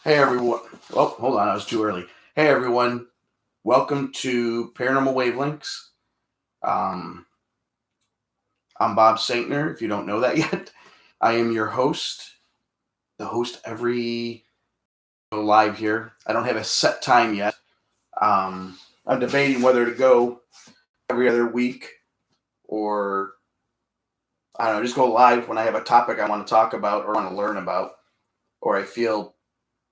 Hey everyone. Oh, hold on, I was too early. Hey everyone. Welcome to Paranormal Wavelengths. Um, I'm Bob Saintner, if you don't know that yet. I am your host, the host every live here. I don't have a set time yet. I'm debating whether to go every other week or I don't know, just go live when I have a topic I want to talk about or want to learn about, or I feel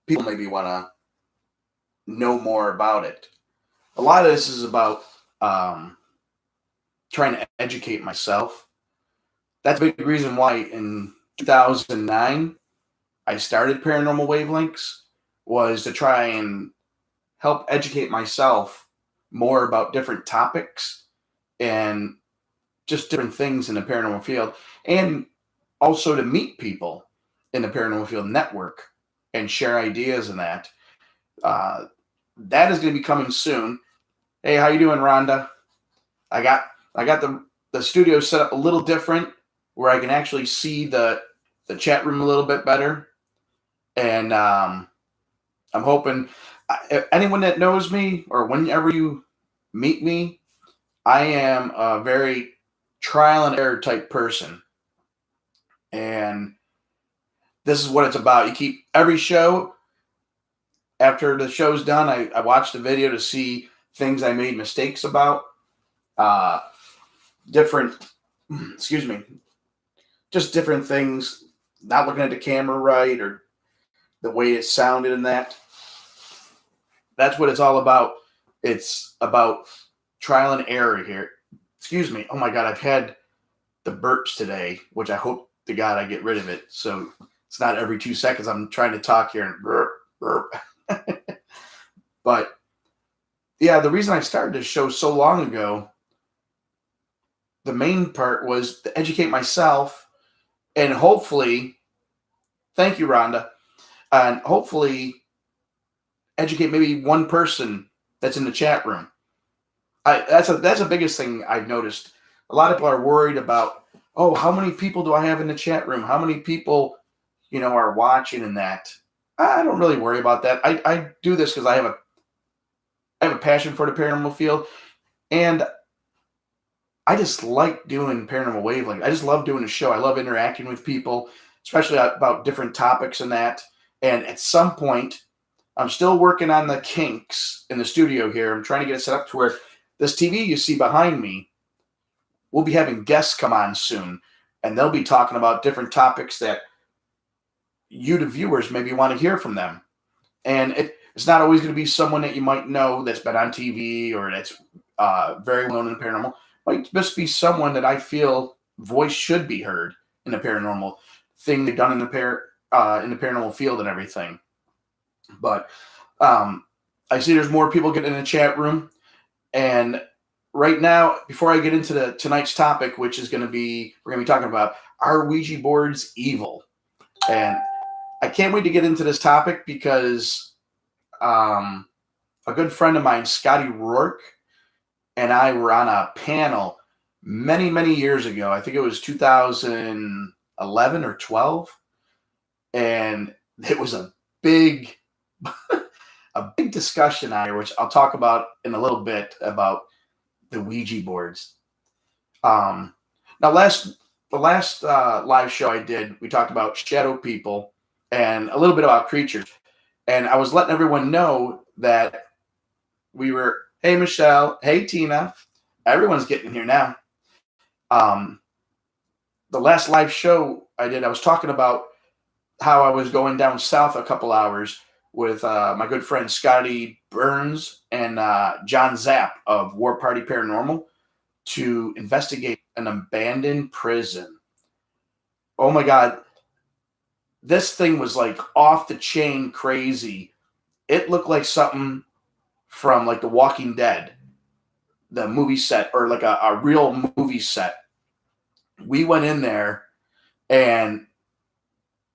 people maybe want to know more about it. A lot of this is about um, trying to educate myself. That's a big reason why in 2009 I started Paranormal Wavelengths, was to try and help educate myself more about different topics and just different things in the paranormal field, and also to meet people in the paranormal field, network and share ideas and that. Uh, that is going to be coming soon. Hey, how you doing, Rhonda? I got I got the studio set up a little different where I can actually see the chat room a little bit better, and I'm hoping anyone that knows me or whenever you meet me, I am a very trial and error type person, and this is what it's about. You keep every show after the show's done. I watch the video to see things I made mistakes about, uh, different excuse me, just different things, not looking at the camera right or the way it sounded and that. That's what it's all about. It's about trial and error here. Excuse me. Oh my God, I've had the burps today, which I hope to God I get rid of it. So it's not every 2 seconds I'm trying to talk here and burp, burp. But yeah, the reason I started this show so long ago, the main part was to educate myself and hopefully, thank you, Rhonda, and hopefully educate maybe one person that's in the chat room. That's the biggest thing I've noticed. A lot of people are worried about, oh, how many people do I have in the chat room? How many people, are watching and that? I don't really worry about that. I do this because I have a passion for the paranormal field, and I just like doing paranormal wavelength. I just love doing the show. I love interacting with people, especially about different topics and that. And at some point, I'm still working on the kinks in the studio here. I'm trying to get it set up to where this TV you see behind me, we'll be having guests come on soon, and they'll be talking about different topics that you, the viewers, maybe want to hear from them. And it's not always going to be someone that you might know that's been on TV or that's very well known in the paranormal. It might just be someone that I feel voice should be heard in the paranormal thing they've done in the paranormal field and everything. But I see there's more people getting in the chat room. And right now, before I get into tonight's topic, which is we're going to be talking about, are Ouija boards evil? And I can't wait to get into this topic because a good friend of mine, Scotty Rourke, and I were on a panel many, many years ago. I think it was 2011 or 12. And it was a big a big discussion on here, which I'll talk about in a little bit, about the Ouija boards. Now, the last live show I did, we talked about shadow people and a little bit about creatures. And I was letting everyone know that hey, Michelle, hey, Tina, everyone's getting here now. The last live show I did, I was talking about how I was going down south a couple hours with my good friend Scotty Burns and John Zapp of War Party Paranormal to investigate an abandoned prison. Oh my God. This thing was like off the chain crazy. It looked like something from like The Walking Dead, the movie set, or like a real movie set. We went in there and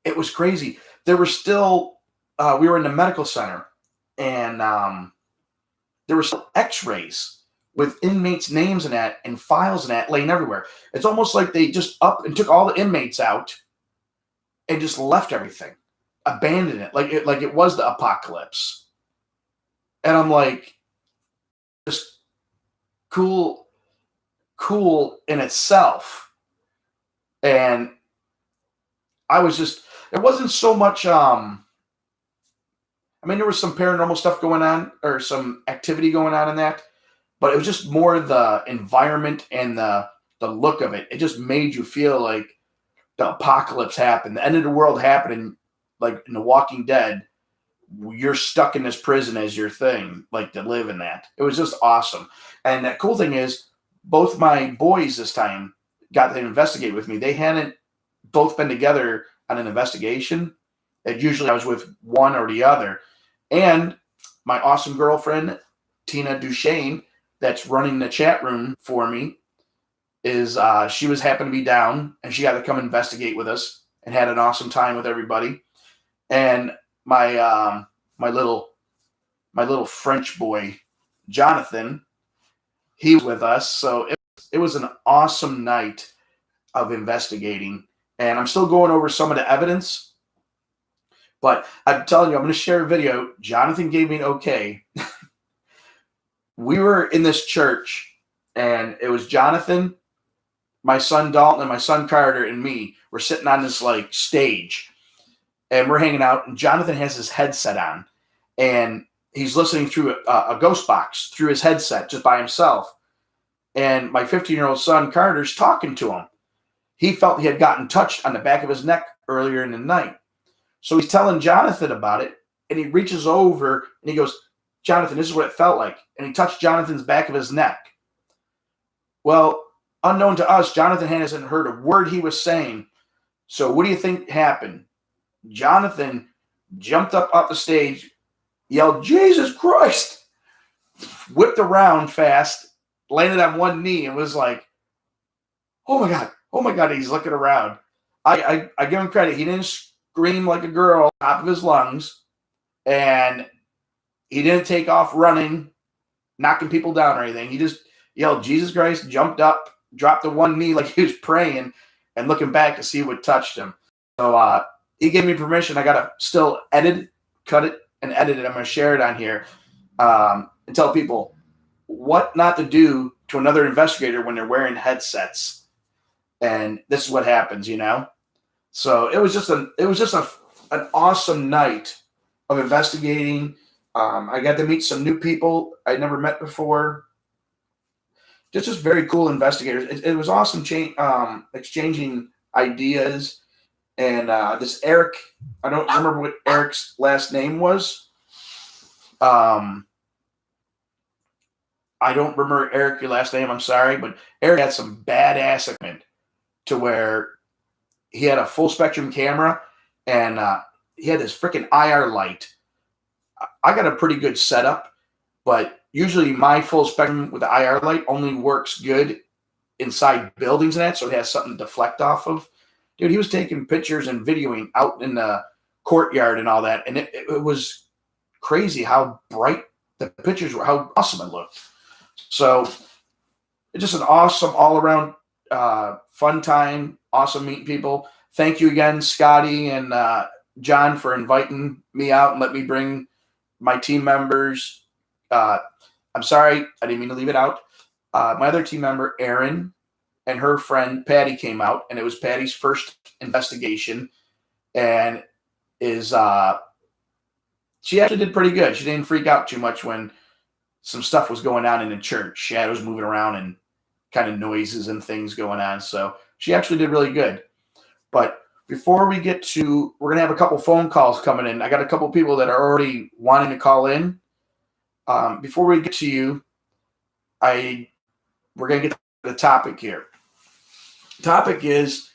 it was crazy. There were still, we were in the medical center, and there were still x-rays with inmates' names and that, and files and that laying everywhere. It's almost like they just up and took all the inmates out and just left everything. abandon it like it was the apocalypse. And I'm like, just cool in itself. And I was just, it wasn't so much I mean, there was some paranormal stuff going on or some activity going on in that, but it was just more the environment and the look of it. It just made you feel like the apocalypse happened, the end of the world happening, like in The Walking Dead. You're stuck in this prison as your thing, like to live in that. It was just awesome. And the cool thing is, both my boys this time got to investigate with me. They hadn't both been together on an investigation. And usually I was with one or the other. And my awesome girlfriend, Tina Duchesne, that's running the chat room for me, is she was happened to be down and she got to come investigate with us and had an awesome time with everybody. And my little French boy, Jonathan, he was with us. So it was an awesome night of investigating. And I'm still going over some of the evidence. But I'm telling you, I'm going to share a video. Jonathan gave me an okay. We were in this church, and it was Jonathan, my son Dalton, and my son Carter, and me. We're sitting on this like stage, and we're hanging out. And Jonathan has his headset on, and he's listening through a ghost box through his headset just by himself. And my 15-year-old son Carter's talking to him. He felt he had gotten touched on the back of his neck earlier in the night. So he's telling Jonathan about it, and he reaches over and he goes, "Jonathan, this is what it felt like." And he touched Jonathan's back of his neck. Well, unknown to us, Jonathan hasn't heard a word he was saying. So what do you think happened? Jonathan jumped up off the stage, yelled, "Jesus Christ!" Whipped around fast, landed on one knee, and was like, oh my God, he's looking around. I give him credit. He didn't scream like a girl top of his lungs, and he didn't take off running, knocking people down or anything. He just yelled, "Jesus Christ," jumped up, dropped to one knee like he was praying, and looking back to see what touched him. So he gave me permission. I got to still cut it, and edit it. I'm going to share it on here and tell people what not to do to another investigator when they're wearing headsets. And this is what happens, you know? So it was just an awesome night of investigating. I got to meet some new people I'd never met before. Just very cool investigators. It was awesome exchanging ideas. And this Eric, I don't remember what Eric's last name was. I don't remember Eric, your last name, I'm sorry. But Eric had some badass equipment to where he had a full spectrum camera and he had this freaking IR light. I got a pretty good setup, but usually my full spectrum with the IR light only works good inside buildings and that, so it has something to deflect off of. Dude, he was taking pictures and videoing out in the courtyard and all that, and it was crazy how bright the pictures were, how awesome it looked. So it's just an awesome all-around fun time, awesome meeting people. Thank you again, Scotty and John, for inviting me out and let me bring my team members. I'm sorry, I didn't mean to leave it out. My other team member, Erin, and her friend Patty came out, and it was Patty's first investigation, and she actually did pretty good. She didn't freak out too much when some stuff was going on in the church. Shadows moving around and kind of noises and things going on. So she actually did really good. But before we get to, we're going to have a couple phone calls coming in. I got a couple people that are already wanting to call in. Before we get to you, we're going to get to the topic here. The topic is,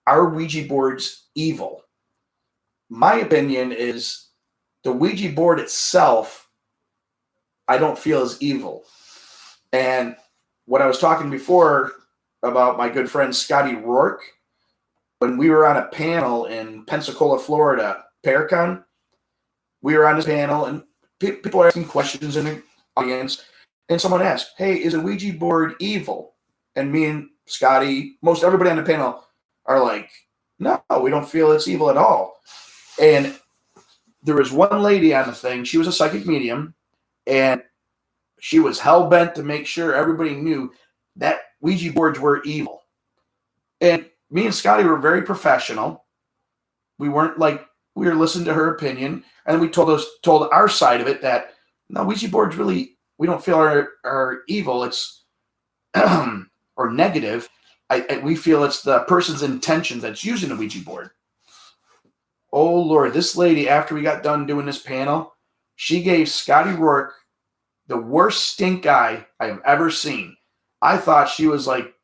are Ouija boards evil? My opinion is the Ouija board itself, I don't feel is evil. And what I was talking before about my good friend Scotty Rourke, when we were on a panel in Pensacola, Florida, Paracon, we were on this panel and people were asking questions in the audience, and someone asked, "Hey, is a Ouija board evil?" And me and Scotty, most everybody on the panel are like, "No, we don't feel it's evil at all." And there was one lady on the thing. She was a psychic medium, and she was hell-bent to make sure everybody knew that Ouija boards were evil. And me and Scotty were very professional. We weren't like, we were listening to her opinion, and we told our side of it that, no, Ouija boards really, we don't feel are evil. It's or negative. We feel it's the person's intentions that's using the Ouija board. Oh, Lord, this lady, after we got done doing this panel, she gave Scotty Rourke the worst stink eye I have ever seen. I thought she was like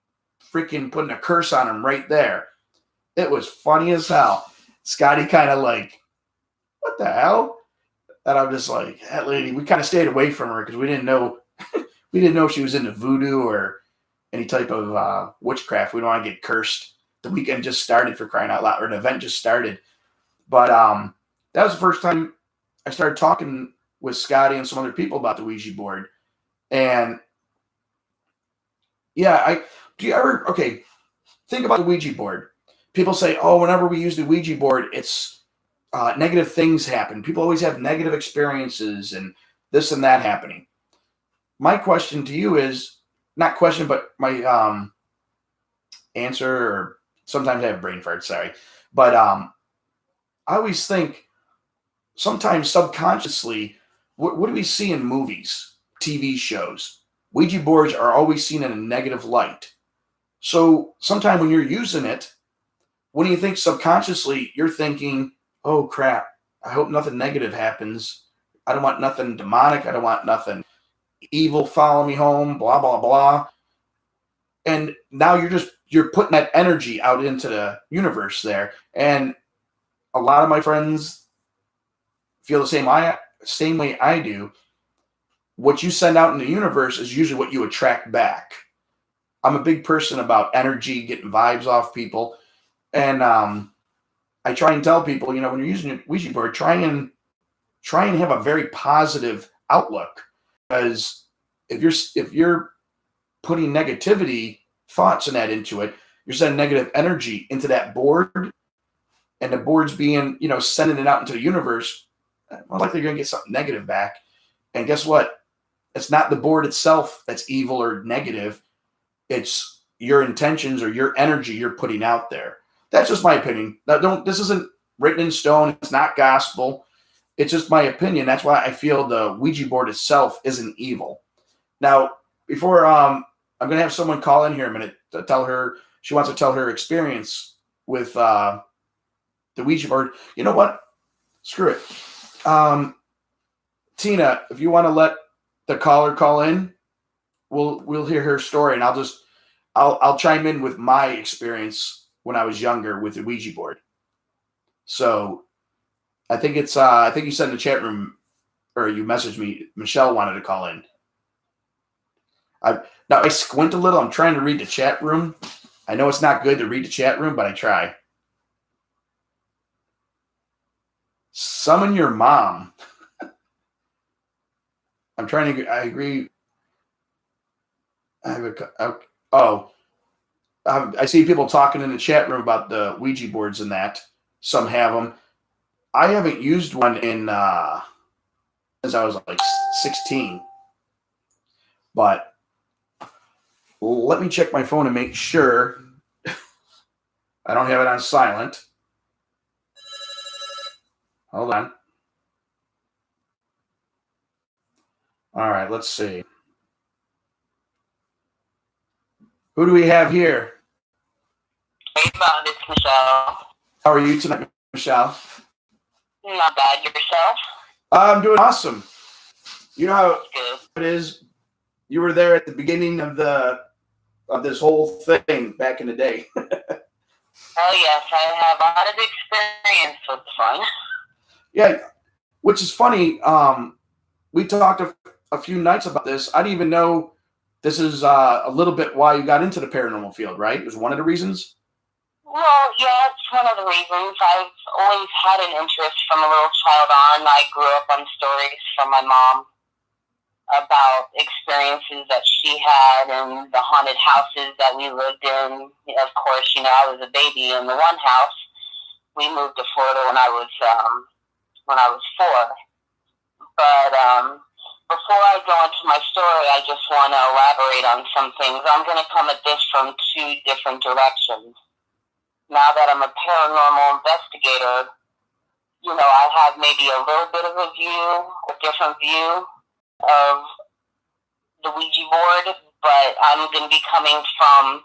freaking putting a curse on him right there. It was funny as hell. Scotty kind of like, what the hell? And I'm just like, that lady, we kind of stayed away from her because we didn't know if she was into voodoo or any type of witchcraft. We don't want to get cursed. The weekend just started, for crying out loud, or an event just started. But that was the first time I started talking with Scotty and some other people about the Ouija board. And yeah, think about the Ouija board. People say, oh, whenever we use the Ouija board, it's negative things happen. People always have negative experiences and this and that happening. My question to you is, not question, but my answer, or sometimes I have brain farts, sorry. But I always think, sometimes subconsciously, what do we see in movies, TV shows? Ouija boards are always seen in a negative light. So sometime when you're using it, what do you think subconsciously? You're thinking, oh, crap, I hope nothing negative happens. I don't want nothing demonic. I don't want nothing evil follow me home, blah, blah, blah. And now you're putting that energy out into the universe there. And a lot of my friends feel the same way I do. What you send out in the universe is usually what you attract back. I'm a big person about energy, getting vibes off people. And I try and tell people, when you're using a Ouija board, try and have a very positive outlook. Because if you're putting negativity thoughts and that into it, you're sending negative energy into that board, and the board's being, sending it out into the universe, well, likely you're going to get something negative back. And guess what? It's not the board itself that's evil or negative. It's your intentions or your energy you're putting out there. That's just my opinion. This isn't written in stone. It's not gospel. It's just my opinion. That's why I feel the Ouija board itself isn't evil. Now, before I'm going to have someone call in here a minute to tell her, she wants to tell her experience with the Ouija board. You know what? Screw it. Tina, if you want to let the caller call in, we'll hear her story, and I'll chime in with my experience when I was younger with the Ouija board. So I think it's I think you said in the chat room, or you messaged me, Michelle wanted to call in. Now I squint a little. I'm trying to read the chat room. I know it's not good to read the chat room, but I try. Summon your mom. I'm trying to. I agree. I see people talking in the chat room about the Ouija boards and that. Some have them. I haven't used one in since I was like 16. But let me check my phone and make sure I don't have it on silent. Hold on. All right, let's see. Who do we have here? Hey, Bob, it's Michelle. How are you tonight, Michelle? Not bad. Yourself? I'm doing awesome. You know how it is. You were there at the beginning of this whole thing back in the day. Oh, yes. I have a lot of experience with fun. Yeah, which is funny. We talked a few nights about this. I didn't even know this is a little bit why you got into the paranormal field, right? It was one of the reasons? Well, yeah, it's one of the reasons. I've always had an interest from a little child on. I grew up on stories from my mom about experiences that she had and the haunted houses that we lived in. Of course, I was a baby in the one house. We moved to Florida when I was 4. But before I go into my story, I just want to elaborate on some things. I'm going to come at this from 2 different directions. Now that I'm a paranormal investigator, I have maybe a little bit of a different view of the Ouija board, but I'm going to be coming from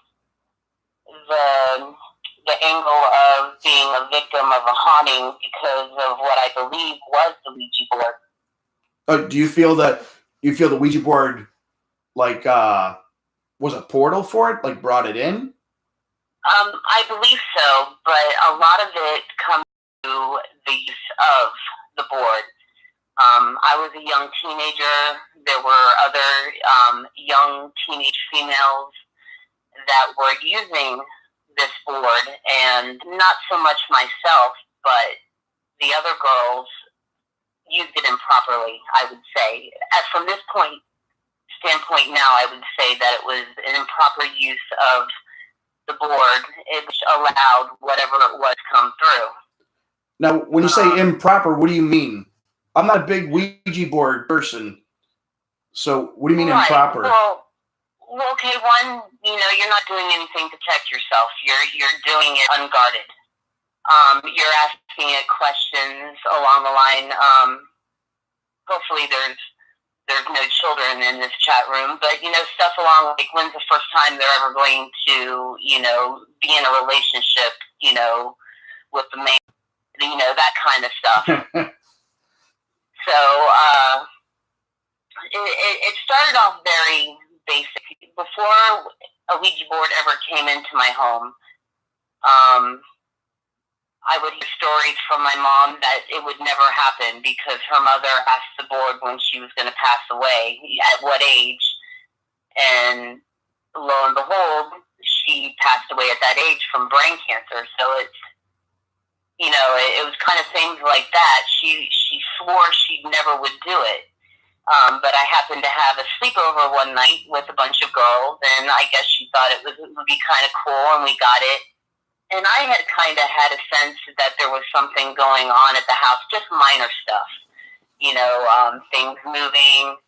the angle of being a victim of a haunting because of what I believe was the Ouija board. Do you feel the Ouija board like was a portal for it, like brought it in? I believe so, but a lot of it comes to the use of the board. I was a young teenager. There were other young teenage females that were using this board, and not so much myself, but the other girls used it improperly, I would say. From this standpoint now, I would say that it was an improper use of the board, which allowed whatever it was come through. Now, when you say improper, what do you mean? I'm not a big Ouija board person, so what do you mean improper? Well, okay, one, you're not doing anything to protect yourself. You're doing it unguarded. You're asking it questions along the line. Hopefully there's no children in this chat room, but stuff along like when's the first time they're ever going to be in a relationship with the man, that kind of stuff. So it started off very basic. Before a Ouija board ever came into my home, I would hear stories from my mom that it would never happen because her mother asked the board when she was going to pass away, at what age, and lo and behold, she passed away at that age from brain cancer. So it's, it was kind of things like that. She swore she never would do it. But I happened to have a sleepover one night with a bunch of girls, and I guess she thought it would be kind of cool, and we got it. And I had kind of had a sense that there was something going on at the house, just minor stuff, things moving.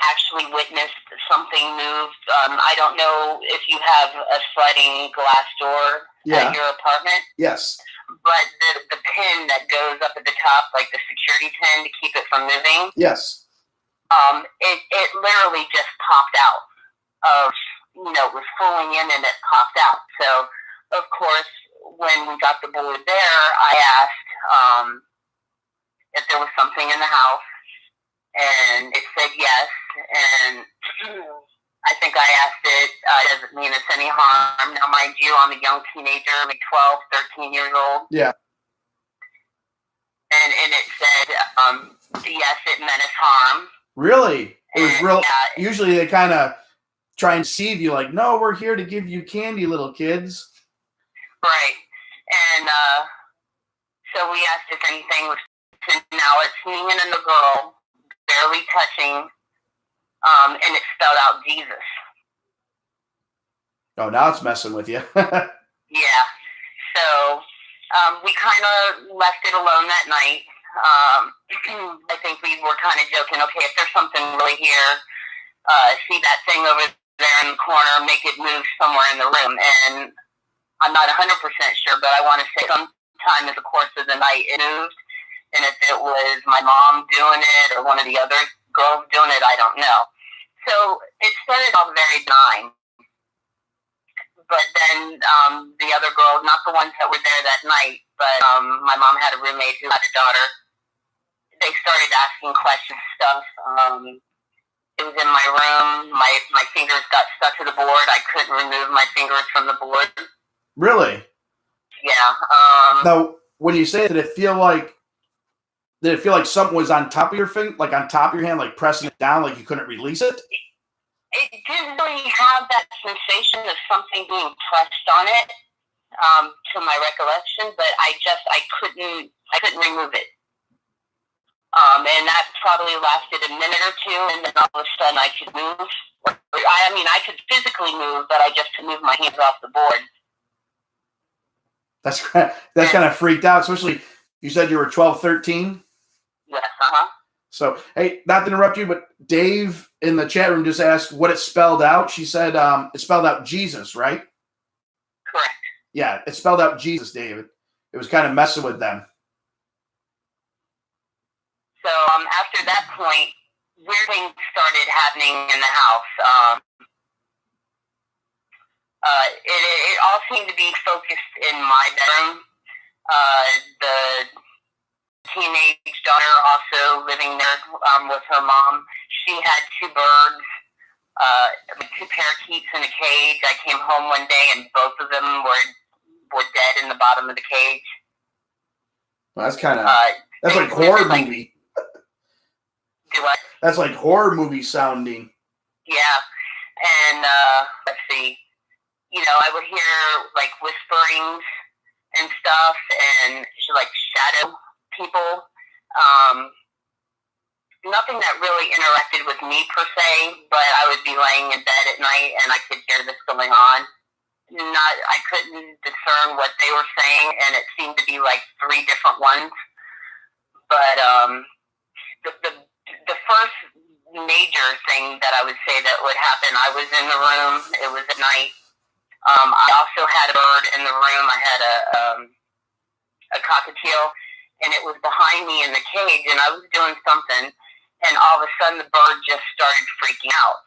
Actually witnessed something moved. I don't know if you have a sliding glass door at your apartment. Yes. But the pin that goes up at the top, like the security pin to keep it from moving. Yes. It literally just popped out of, it was fooling in and it popped out. So, of course, when we got the board there, I asked if there was something in the house, and it said yes. And I think I asked it, does it mean it's any harm? Now, mind you, I'm a young teenager, like 12, 13 years old. Yeah. And it said, yes, it meant us harm. Really? It was real. Yeah, usually they kind of try and deceive you, like, no, we're here to give you candy, little kids. Right. And so we asked if anything was, now it's me and the girl barely touching, and it spelled out Jesus. Oh, now it's messing with you. Yeah. So we kind of left it alone that night. I think we were kind of joking, okay, if there's something really here, see that thing over there in the corner, make it move somewhere in the room. And I'm not 100% sure, but I want to say sometime in the course of the night it moved. And if it was my mom doing it or one of the other girls doing it, I don't know. So it started off very benign. But then the other girls, not the ones that were there that night, but my mom had a roommate who had a daughter. They started asking questions and stuff. It was in my room. My fingers got stuck to the board. I couldn't remove my fingers from the board. Really? Yeah. Now, when you say it, did it feel like something was on top of your finger, like on top of your hand, like pressing it down, like you couldn't release it? It didn't really have that sensation of something being pressed on it, to my recollection, but I couldn't remove it. And that probably lasted a minute or two, and then all of a sudden I could move. I could physically move, but I just could move my hands off the board. That's kind of freaked out, especially you said you were 12, 13. Yes, So, hey, not to interrupt you, but Dave in the chat room just asked what it spelled out. She said it spelled out Jesus, right? correct. Yeah, it spelled out Jesus, David. It was kind of messing with them. So after that point, weird things started happening in the house. It all seemed to be focused in my bedroom. The teenage daughter also living there with her mom. She had two birds, two parakeets in a cage. I came home one day and both of them were dead in the bottom of the cage. Well, that's kind of that's like horror movie. Do what? That's like horror movie sounding. Yeah, and let's see. You know, I would hear like whisperings and stuff, and like shadow people. Nothing that really interacted with me per se, but I would be laying in bed at night and I could hear this going on. I couldn't discern what they were saying, and it seemed to be like three different ones. But the first major thing that I would say that would happen, I was in the room. It was at night. I also had a bird in the room. I had a cockatiel, and it was behind me in the cage, and I was doing something, and all of a sudden the bird just started freaking out.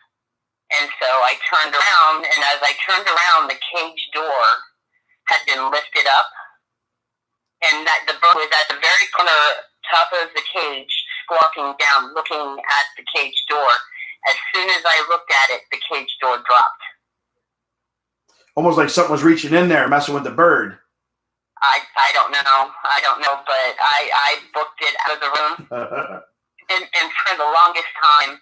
And so I turned around, and as I turned around, the cage door had been lifted up, and that the bird was at the very corner, top of the cage, squawking down, looking at the cage door. As soon as I looked at it, the cage door dropped. Almost like something was reaching in there, messing with the bird. I don't know, but I booked it out of the room. and for the longest time,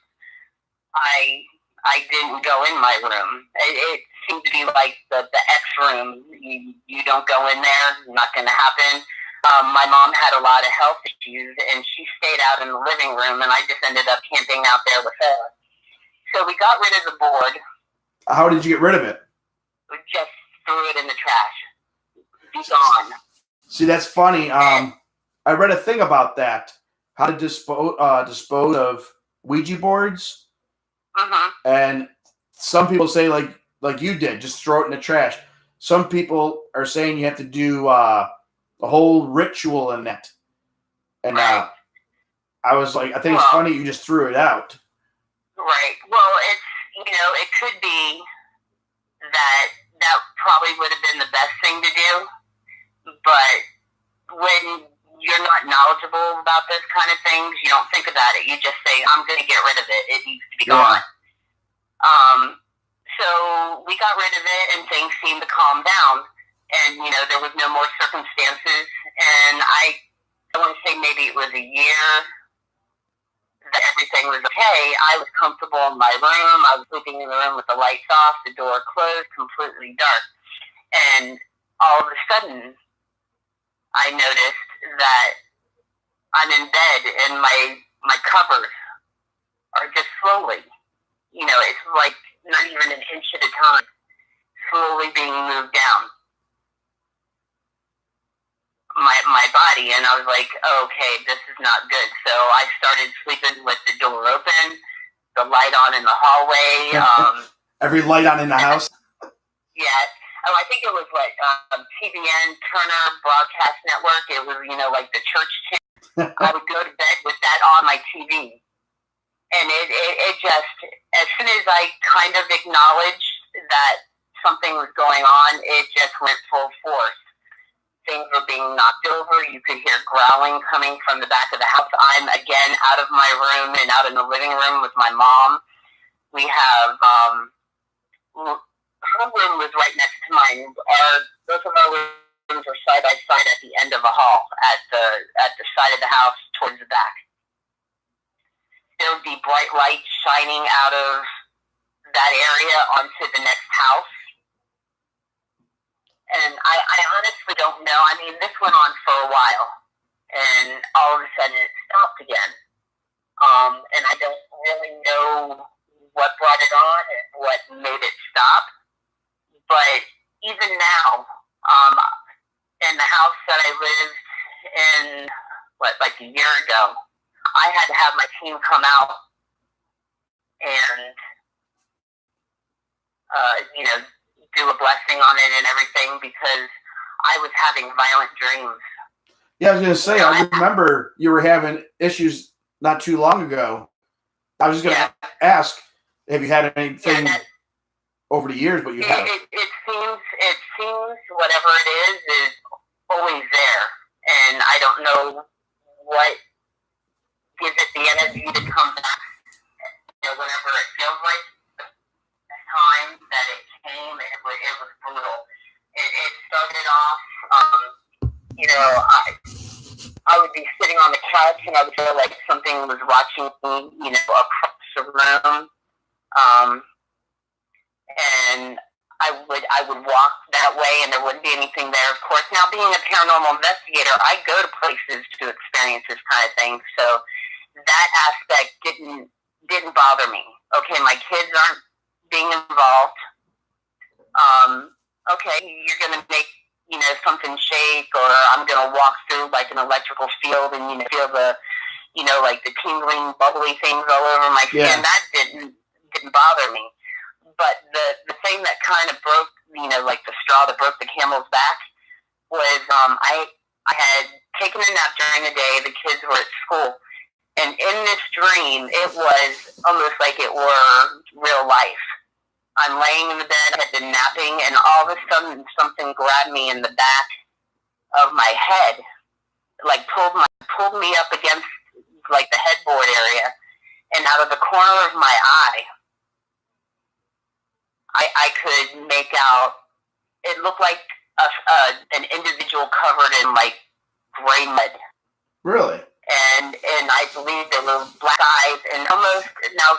I didn't go in my room. It seemed to be like the X room. You don't go in there. It's not going to happen. My mom had a lot of health issues, and she stayed out in the living room, and I just ended up camping out there with her. So we got rid of the board. How did you get rid of it? We just threw it in the trash. Be gone. See, that's funny. I read a thing about that. How to dispose of Ouija boards. And some people say like you did, just throw it in the trash. Some people are saying you have to do a whole ritual in it. And right. I was like, I think it's funny you just threw it out. Right. Well, it could be that probably would have been the best thing to do. But when you're not knowledgeable about this kind of things, you don't think about it. You just say, I'm going to get rid of it. It needs to be gone. So we got rid of it, and things seemed to calm down. And, there was no more circumstances. And I want to say maybe it was a year that everything was okay. I was comfortable in my room. I was sleeping in the room with the lights off, the door closed, completely dark. And all of a sudden, I noticed that I'm in bed and my covers are just slowly, it's like not even an inch at a time, slowly being moved down my body. And I was like, oh, okay, this is not good. So I started sleeping with the door open, the light on in the hallway. Every light on in the house? Yeah. Oh, I think it was like TBN, Turner Broadcast Network. It was, like the church channel. I would go to bed with that on my TV. And it just, as soon as I kind of acknowledged that something was going on, it just went full force. Things were being knocked over. You could hear growling coming from the back of the house. I'm, again, out of my room and out in the living room with my mom. We have... her room was right next to mine. Both of our rooms were side by side at the end of a hall, at the side of the house towards the back. There would be bright lights shining out of that area onto the next house. And I honestly don't know. I mean, this went on for a while, and all of a sudden it stopped again. And I don't really know what brought it on and what made it stop. But even now, in the house that I lived in, like a year ago, I had to have my team come out and, do a blessing on it and everything because I was having violent dreams. Yeah, I was going to say, I remember you were having issues not too long ago. I was just going to ask, have you had anything over the years, but you have? It seems whatever it is always there. And I don't know what gives it the energy to come back, whenever it feels like the time that it came, it was brutal. It started off, I would be sitting on the couch and I would feel like something was watching me, across the room. And I would walk that way and there wouldn't be anything there. Of course, now being a paranormal investigator, I go to places to experience this kind of thing. So that aspect didn't bother me. Okay, my kids aren't being involved. Okay, you're gonna make something shake, or I'm gonna walk through like an electrical field and feel the like the tingling, bubbly things all over my skin. Yeah. That didn't bother me. But the thing that kind of broke, like the straw that broke the camel's back was I had taken a nap during the day. The kids were at school. And in this dream, it was almost like it were real life. I'm laying in the bed, I had been napping, and all of a sudden something grabbed me in the back of my head, like pulled me up against like the headboard area, and out of the corner of my eye, I could make out, it looked like an individual covered in like gray mud. Really? And I believe there were black eyes and almost, now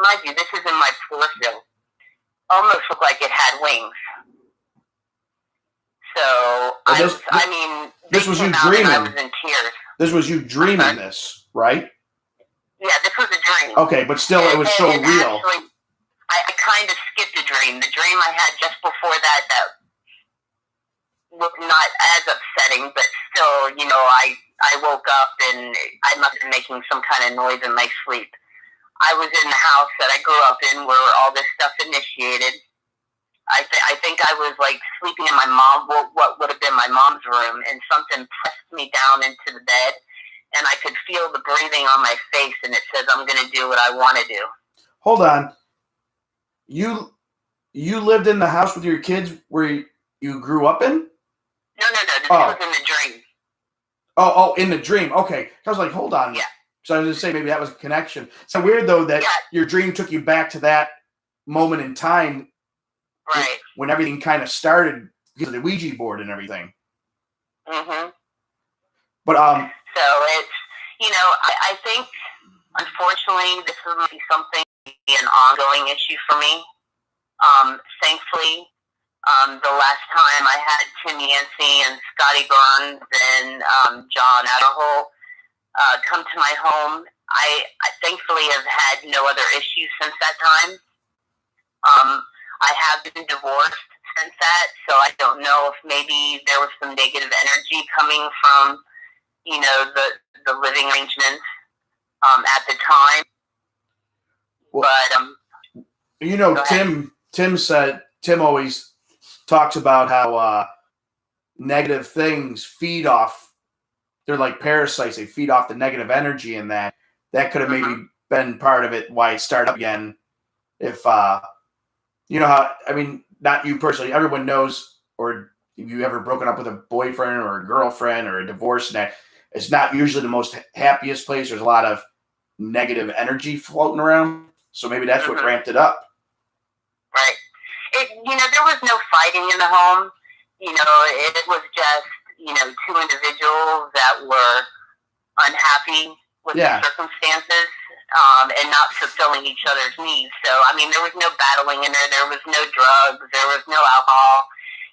mind you, this is in my torso, almost looked like it had wings. So, this was you dreaming. I was in tears. This was you dreaming this, right? Yeah, this was a dream. Okay, but still it was so real. Actually, I kind of skipped a dream. The dream I had just before that looked not as upsetting, but still, I woke up and I must have been making some kind of noise in my sleep. I was in the house that I grew up in where all this stuff initiated. I think I was like sleeping in what would have been my mom's room, and something pressed me down into the bed, and I could feel the breathing on my face, and it says, I'm going to do what I want to do. Hold on. You lived in the house with your kids where you grew up in? No. This was in the dream. Oh, in the dream. Okay. I was like, hold on. Yeah. So I was going to say maybe that was a connection. It's so weird, though, that your dream took you back to that moment in time. Right. When everything kind of started because of the Ouija board and everything. Mm-hmm. But, so it's, I think, unfortunately, this will be something, an ongoing issue for me. Thankfully, the last time I had Tim Yancey and Scotty Burns and John Adderholt come to my home, I thankfully have had no other issues since that time. I have been divorced since that, so I don't know if maybe there was some negative energy coming from, the living arrangements at the time. Well, but Tim always talks about how negative things feed off. They're like parasites. They feed off the negative energy, and that could have maybe been part of it why it started up again. If not you personally, everyone knows, or if you ever broken up with a boyfriend or a girlfriend or a divorce, and that it's not usually the most happiest place. There's a lot of negative energy floating around. So maybe that's what ramped it up. Right. There was no fighting in the home. It was just, two individuals that were unhappy with the circumstances and not fulfilling each other's needs. So, there was no battling in there. There was no drugs. There was no alcohol.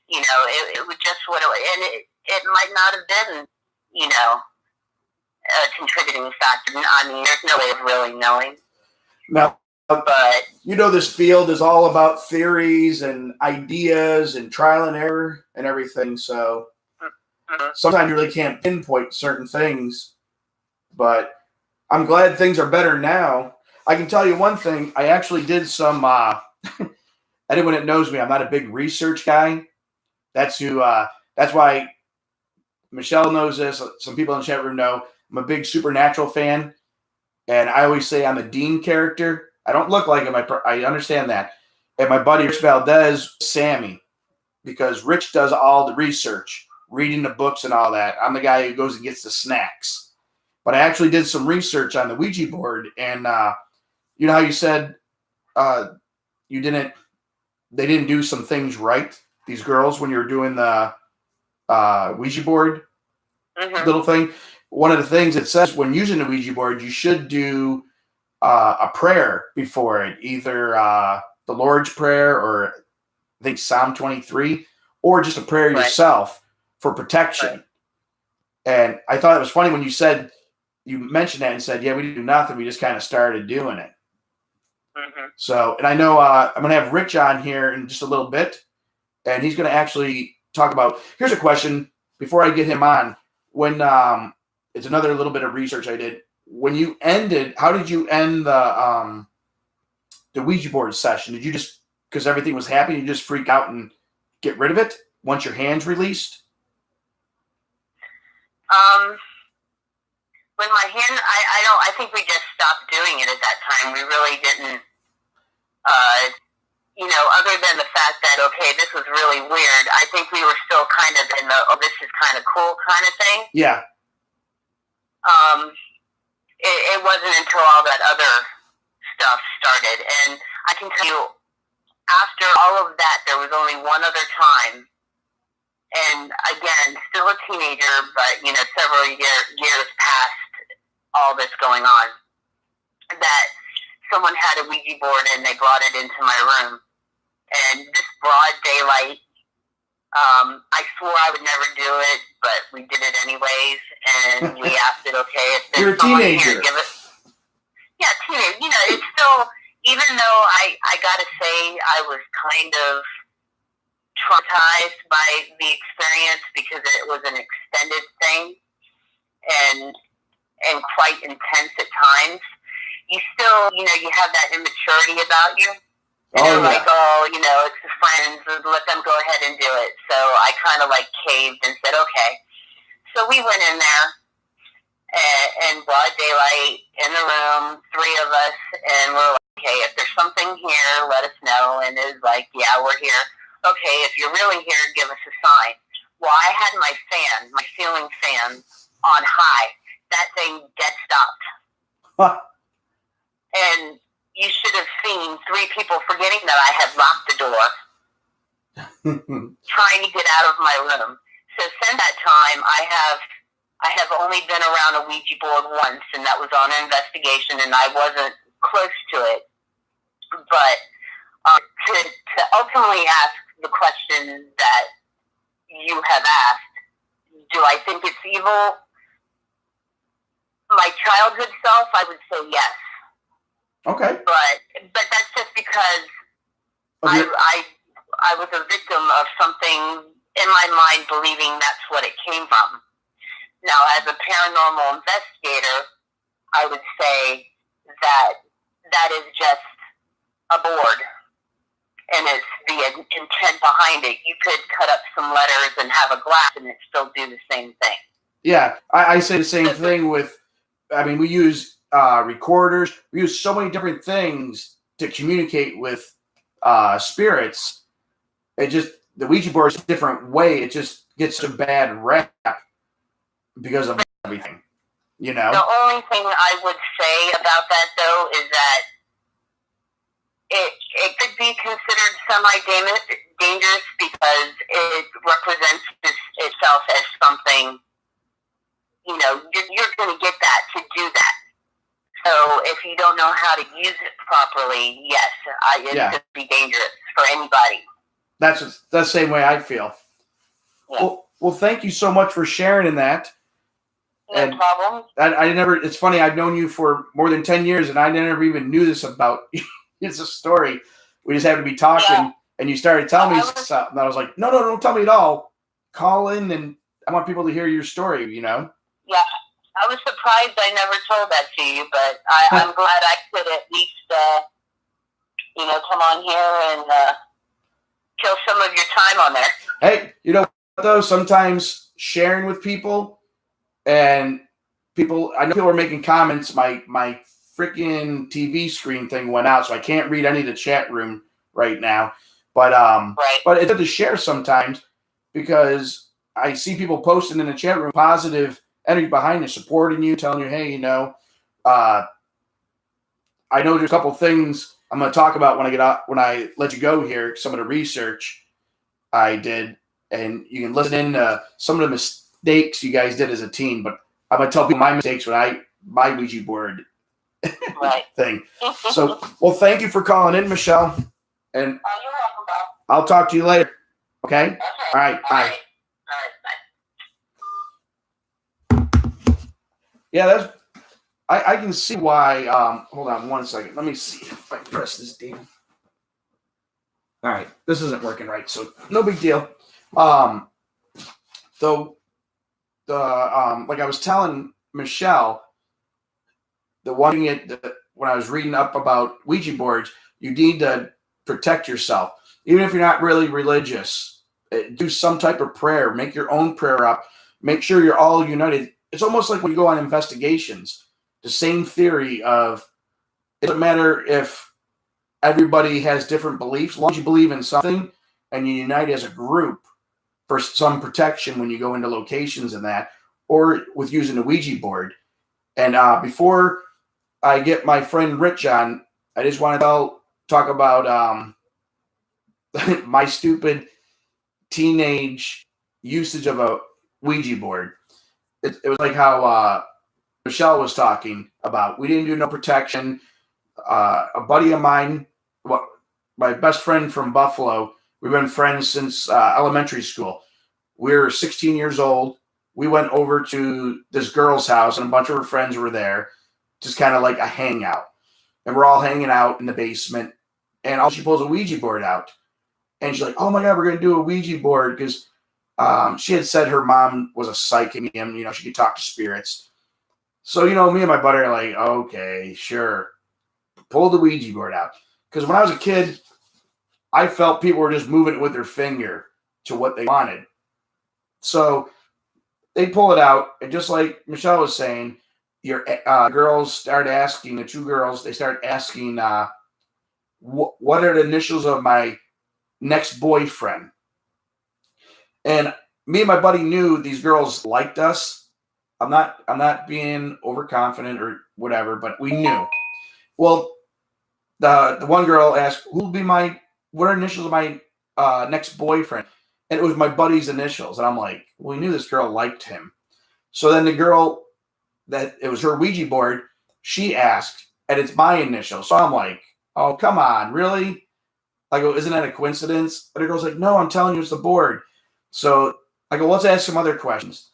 It was just what it was. And it might not have been, a contributing factor. There's no way of really knowing. Now, but this field is all about theories and ideas and trial and error and everything. So sometimes you really can't pinpoint certain things, but I'm glad things are better now. I can tell you one thing. I actually did some, anyone that knows me, I'm not a big research guy. That's why Michelle knows this. Some people in the chat room know I'm a big Supernatural fan. And I always say I'm a Dean character. I don't look like him. I understand that. And my buddy Rich Valdez, Sammy, because Rich does all the research, reading the books and all that. I'm the guy who goes and gets the snacks. But I actually did some research on the Ouija board, and you know how you said they didn't do some things right, these girls, when you were doing the Ouija board little thing. One of the things it says when using the Ouija board, you should do a prayer before it, either the Lord's Prayer or I think Psalm 23, or just a prayer yourself for protection. Right. And I thought it was funny when you mentioned that and said, yeah, we didn't do nothing. We just kind of started doing it. So, and I know I'm going to have Rich on here in just a little bit, and he's going to actually talk about, here's a question before I get him on. When it's another little bit of research I did. When you ended, how did you end the Ouija board session? Did you just, because everything was happy, you just freak out and get rid of it once your hands released? When my hand, I think we just stopped doing it at that time. We really didn't, other than the fact that, okay, this was really weird, I think we were still kind of in the, oh, this is kind of cool kind of thing. Yeah. It wasn't until all that other stuff started. And I can tell you, after all of that, there was only one other time. And again, still a teenager, but, several years past all this going on, that someone had a Ouija board and they brought it into my room. And this broad daylight, I swore I would never do it, but we did it anyways. And we asked it, okay, if there's someone here, give it. Yeah, teenager. It's still, even though I gotta say I was kind of traumatized by the experience because it was an extended thing and quite intense at times, you still, you have that immaturity about you. And they're like, it's the friends, let them go ahead and do it. So I kind of caved and said, okay. So we went in there, and broad daylight, in the room, three of us, and we're like, okay, if there's something here, let us know. And it was like, yeah, we're here. Okay, if you're really here, give us a sign. Well, I had my ceiling fan on high. That thing dead stopped. Huh. And you should have seen three people forgetting that I had locked the door, trying to get out of my room. So since that time, I have only been around a Ouija board once, and that was on an investigation, and I wasn't close to it. But to ultimately ask the question that you have asked, do I think it's evil? My childhood self, I would say yes. Okay. But that's just because I was a victim of something in my mind believing that's what it came from. Now, as a paranormal investigator, I would say that is just a board, and it's the intent behind it. You could cut up some letters and have a glass, and it still do the same thing. Yeah, I say the same thing with, we use recorders. We use so many different things to communicate with spirits. The Ouija board is a different way. It just gets a bad rap because of everything, The only thing I would say about that, though, is that it could be considered semi-dangerous because it represents itself as something, you're going to get that to do that. So if you don't know how to use it properly, yes, it could be dangerous for anybody. That's the same way I feel. Yeah. Well, thank you so much for sharing in that. No problem. It's funny, I've known you for more than 10 years, and I never even knew this about you. It's a story. We just happened to be talking, and you started telling me something. And I was like, no, don't tell me at all. Call in and I want people to hear your story, you know? Yeah. I was surprised I never told that to you, but I'm glad I could at least, come on here and kill some of your time on there. Hey, you know what, though? Sometimes sharing with people and I know people are making comments. My freaking TV screen thing went out, so I can't read any of the chat room right now. But right. But it's good to share sometimes because I see people posting in the chat room positive energy behind it, supporting you, telling you, hey, I know there's a couple things I'm going to talk about when I let you go here. Some of the research I did, and you can listen in some of the mistakes you guys did as a team. But I'm going to tell people my mistakes when my Ouija board right. thing. So, well, thank you for calling in, Michelle. And you're welcome, Bob. I'll talk to you later. Okay? Okay. All right. Bye. All right. Bye. Yeah, I can see why. Hold on one second. Let me see if I can press this down. All right. This isn't working right, so no big deal. Though like I was telling Michelle, the one thing when I was reading up about Ouija boards, you need to protect yourself. Even if you're not really religious, do some type of prayer. Make your own prayer up. Make sure you're all united. It's almost like when you go on investigations. The same theory of it doesn't matter if everybody has different beliefs. As long as you believe in something and you unite as a group for some protection when you go into locations and that, or with using a Ouija board. And before I get my friend Rich on, I just want to talk about my stupid teenage usage of a Ouija board. It was like how Michelle was talking about. We didn't do no protection. A buddy of mine, my best friend from Buffalo, we've been friends since elementary school. We were 16 years old. We went over to this girl's house, and a bunch of her friends were there, just kind of like a hangout. And we're all hanging out in the basement, and she pulls a Ouija board out. And she's like, oh my God, we're going to do a Ouija board because she had said her mom was a psychic medium. She could talk to spirits. So, me and my buddy are like, okay, sure. Pull the Ouija board out. Because when I was a kid, I felt people were just moving it with their finger to what they wanted. So they pull it out, and just like Michelle was saying, your girls start asking, the two girls, they start asking, what are the initials of my next boyfriend? And me and my buddy knew these girls liked us. I'm not being overconfident or whatever, but we knew. Well, the one girl asked, what are initials of my next boyfriend? And it was my buddy's initials. And I'm like, well, we knew this girl liked him. So then the girl that it was her Ouija board, she asked, and it's my initial. So I'm like, oh, come on, really? I go, isn't that a coincidence? But the girl's like, no, I'm telling you, it's the board. So I go, let's ask some other questions.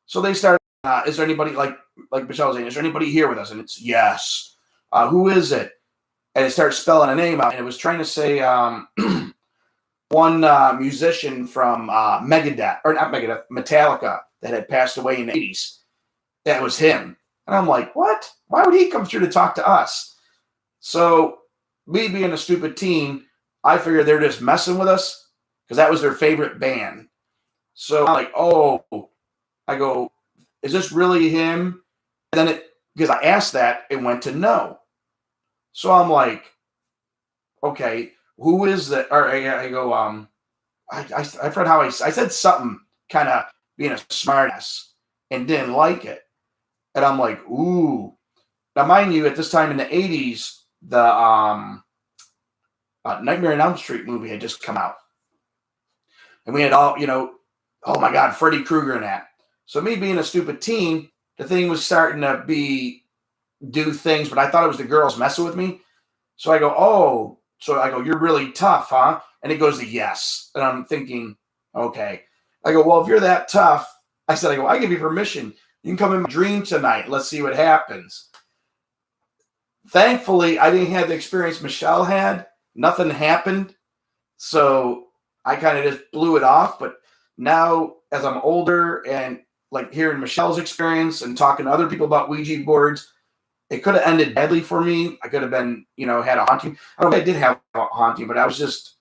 So they start, is there anybody, like Michelle was saying, is there anybody here with us? And it's yes. Who is it? And it starts spelling a name out. And it was trying to say one musician from Megadeth, or not Megadeth, Metallica, that had passed away in the 80s. That was him. And I'm like, what? Why would he come through to talk to us? So me being a stupid teen, I figured they're just messing with us because that was their favorite band. So I'm like, oh, I go, is this really him? And then because I asked that, it went to no. So I'm like, okay, who is that? Or I go, I forgot how I said something kind of being a smartass and didn't like it. And I'm like, ooh. Now, mind you, at this time in the 80s, the Nightmare on Elm Street movie had just come out. And we had all, oh my God, Freddy Krueger and that. So me being a stupid teen, the thing was starting to do things, but I thought it was the girls messing with me. So I go, oh. So I go, you're really tough, huh? And it goes to yes. And I'm thinking, okay. I go, well, if you're that tough, I go, I give you permission. You can come in my dream tonight. Let's see what happens. Thankfully, I didn't have the experience Michelle had. Nothing happened. So I kind of just blew it off. But now as I'm older and like hearing Michelle's experience and talking to other people about Ouija boards, it could have ended badly for me. I could have been, had a haunting. I don't know if I did have a haunting, but I was just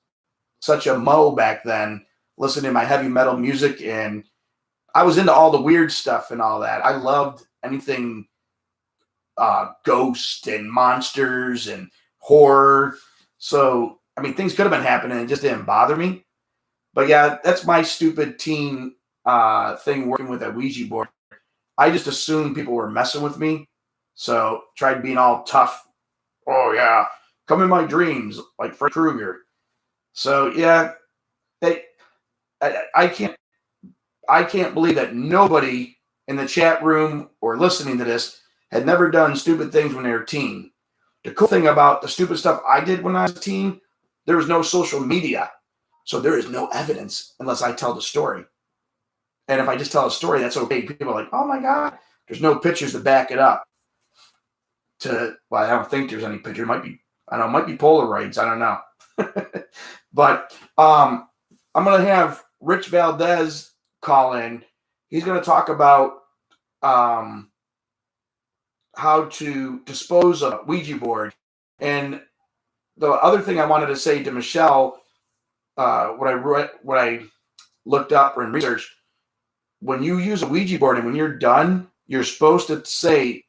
such a mo back then, listening to my heavy metal music, and I was into all the weird stuff and all that. I loved anything ghost and monsters and horror. So, I mean, things could have been happening and it just didn't bother me. But yeah, that's my stupid teen thing working with a Ouija board. I just assumed people were messing with me. So tried being all tough. Oh yeah, come in my dreams, like Freddy Krueger. So yeah, I can't believe that nobody in the chat room or listening to this had never done stupid things when they were a teen. The cool thing about the stupid stuff I did when I was a teen, there was no social media. So there is no evidence unless I tell the story. And if I just tell a story, that's okay. People are like, oh my God, there's no pictures to back it up. I don't think there's any picture. It might be Polaroids. I don't know. But I'm going to have Rich Valdez call in. He's going to talk about how to dispose of a Ouija board. And the other thing I wanted to say to Michelle, what I looked up and researched, when you use a Ouija board and when you're done, you're supposed to say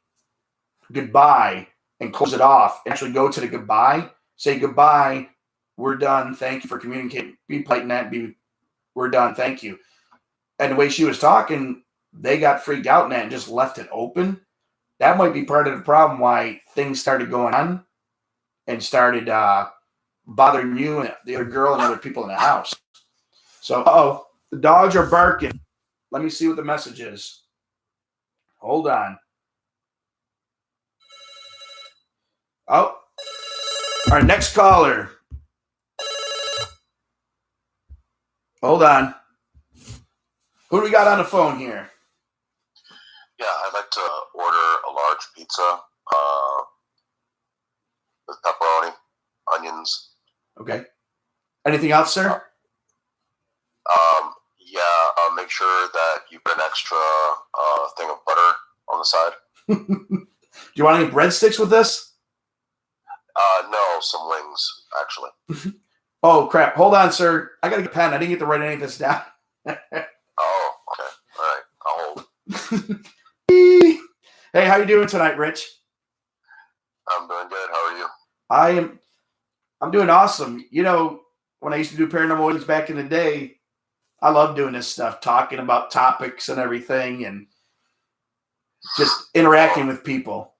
goodbye and close it off. Actually go to the goodbye, say goodbye, we're done, thank you for communicating, be polite in that, we're done, thank you. And the way she was talking, they got freaked out in that and just left it open. That might be part of the problem why things started going on and started bothering you and the other girl and other people in the house. So, the dogs are barking. Let me see what the message is. Hold on. Oh, our next caller. Hold on. Who do we got on the phone here? Yeah, I'd like to order a large pizza with pepperoni, onions. Okay. Anything else, sir? Make sure that you put an extra thing of butter on the side. Do you want any breadsticks with this? No, some wings, actually. Oh, crap. Hold on, sir. I got to get a pen. I didn't get to write any of this down. Oh, okay. All right. I'll hold. Hey, how you doing tonight, Rich? I'm doing good. How are you? I'm doing awesome. When I used to do paranormal things back in the day, I love doing this stuff, talking about topics and everything and just interacting with people.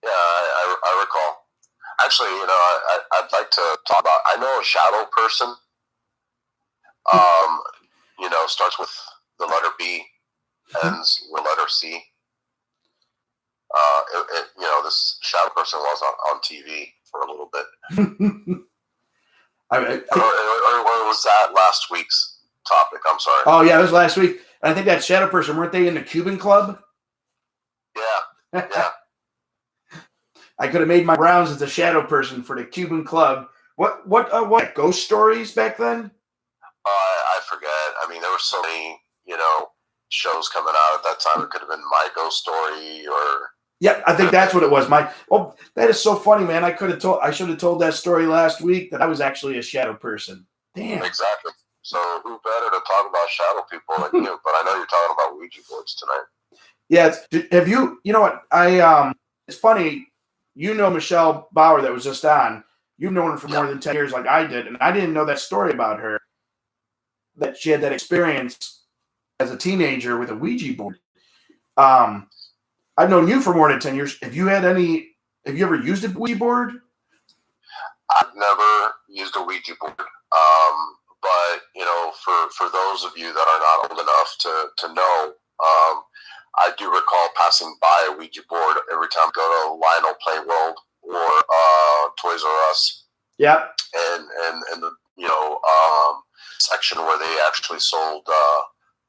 Yeah, I recall. Actually, I'd like to talk about, I know a shadow person, starts with the letter B, ends with letter C. This shadow person was on TV for a little bit. Or was that last week's topic? I'm sorry. Oh, yeah, it was last week. And I think that shadow person, weren't they in the Cuban Club? Yeah. I could have made my rounds as a shadow person for the Cuban Club. What ghost stories back then? I forget. I mean, there were so many, shows coming out at that time. It could have been My Ghost Story or... Yeah, I think that's what it was. That is so funny, man. I should have told that story last week that I was actually a shadow person. Damn. Exactly. So who better to talk about shadow people than you? But I know you're talking about Ouija boards tonight. Yeah. Have you? You know what? It's funny. Michelle Bauer that was just on. You've known her for more than 10 years, like I did, and I didn't know that story about her. That she had that experience as a teenager with a Ouija board. I've known you for more than 10 years. Have you ever used a Ouija board? I've never used a Ouija board. But, for those of you that are not old enough to know, I do recall passing by a Ouija board every time I go to Lionel Play World or Toys R Us. Yeah. And the, section where they actually sold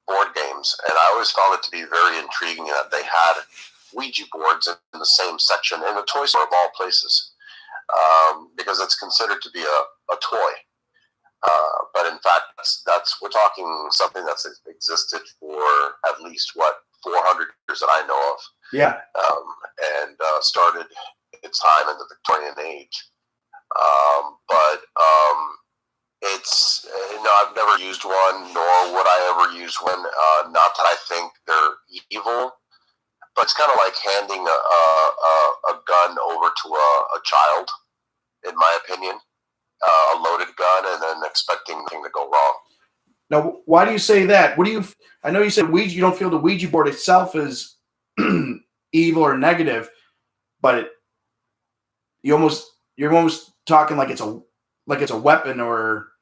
board games. And I always found it to be very intriguing that they had Ouija boards in the same section in the toy store of all places, because it's considered to be a toy. But in fact, that's we're talking something that's existed for at least 400 years that I know of. Yeah. And started its time in the Victorian age. But it's I've never used one, nor would I ever use one. Not that I think they're evil, but it's kind of like handing a gun over to a child, in my opinion. A loaded gun, and then expecting things to go wrong. Now, why do you say that? I know you said Ouija. You don't feel the Ouija board itself is evil or negative, but you're almost talking like it's a weapon or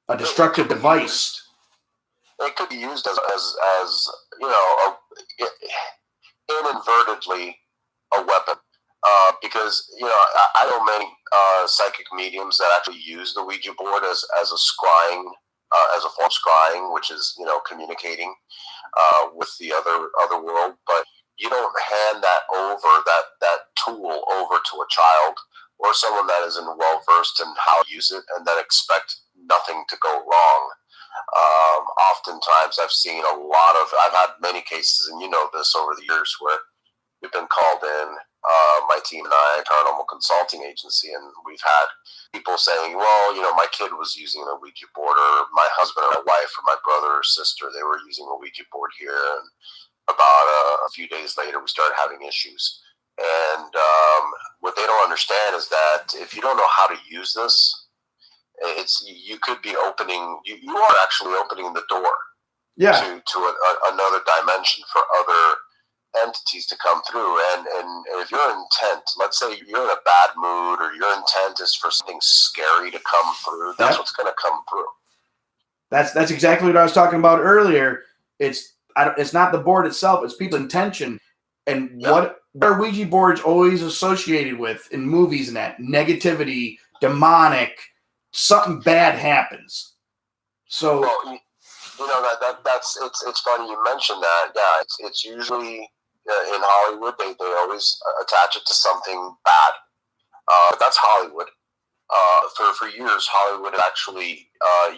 a destructive device. It could be used as inadvertently a weapon. Because I know many psychic mediums that actually use the Ouija board as a scrying, as a form of scrying, which is communicating with the other world. But you don't hand that tool over to a child or someone that isn't well versed in how to use it, and then expect nothing to go wrong. Oftentimes, I've had many cases, and you know this over the years, where we've been called in. My team and I, paranormal consulting agency, and we've had people saying, well, my kid was using a Ouija board, or my husband or my wife or my brother or sister, they were using a Ouija board here, and about a few days later, we started having issues. And what they don't understand is that if you don't know how to use this, you could be opening, you are actually opening the door to another dimension for other entities to come through. And if your intent, let's say you're in a bad mood, or your intent is for something scary to come through, that's what's going to come through. That's exactly what I was talking about earlier. It's not the board itself, it's people's intention. And what are Ouija boards always associated with in movies and that? Negativity, demonic, something bad happens. So it's funny you mentioned that. Yeah, it's usually in Hollywood they always attach it to something bad. That's Hollywood. For years, Hollywood had actually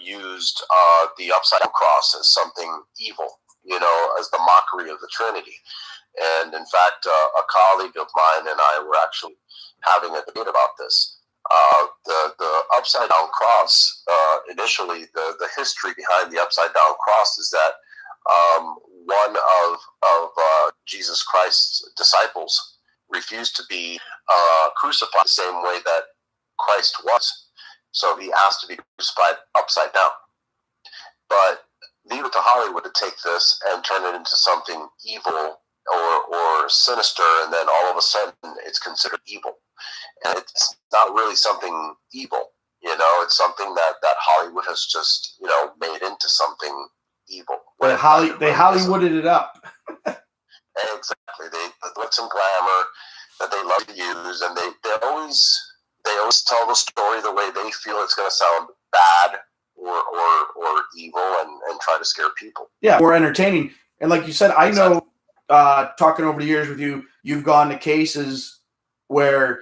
used the upside down cross as something evil, as the mockery of the Trinity. And in fact, a colleague of mine and I were actually having a debate about this. The upside down cross, initially, the history behind the upside down cross is that one of Jesus Christ's disciples refused to be crucified the same way that Christ was. So he asked to be crucified upside down. But leave it to Hollywood to take this and turn it into something evil or sinister, and then all of a sudden it's considered evil. And it's not really something evil, it's something that Hollywood has just, made into something evil. They Hollywooded it up. Exactly. The glitz and glamour that they love to use, and they always tell the story the way they feel it's going to sound bad or evil, and try to scare people. Yeah, or entertaining. And like you said, I know, talking over the years with you, you've gone to cases where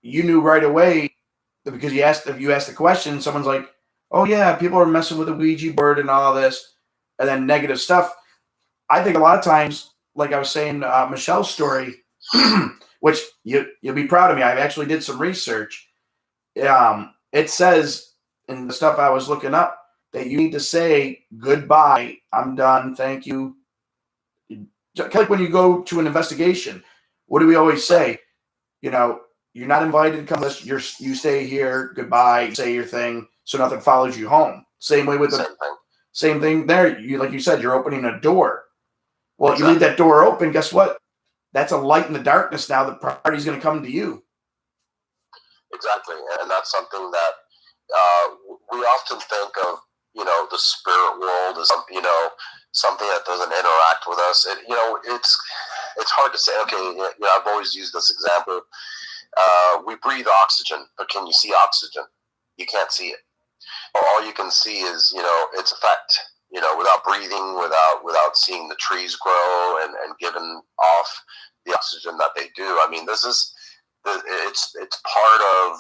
you knew right away, because if you asked the question, someone's like, oh yeah, people are messing with the Ouija board and all this, and then negative stuff. I think a lot of times, like I was saying, Michelle's story, which you'll be proud of me, I actually did some research. It says in the stuff I was looking up that you need to say goodbye, I'm done, thank you. Like when you go to an investigation, what do we always say? You're not invited to come. You stay here. Goodbye. Say your thing, so nothing follows you home. Same way with same thing there. Like you said, you're opening a door. Well, exactly. You leave that door open. Guess what? That's a light in the darkness. Now the party's going to come to you. Exactly, and that's something that we often think of. The spirit world as something that doesn't interact with us. It's hard to say. Okay, I've always used this example. We breathe oxygen, but can you see oxygen? You can't see it. All you can see is, its effect, without breathing, without seeing the trees grow and giving off the oxygen that they do. I mean, it's part of,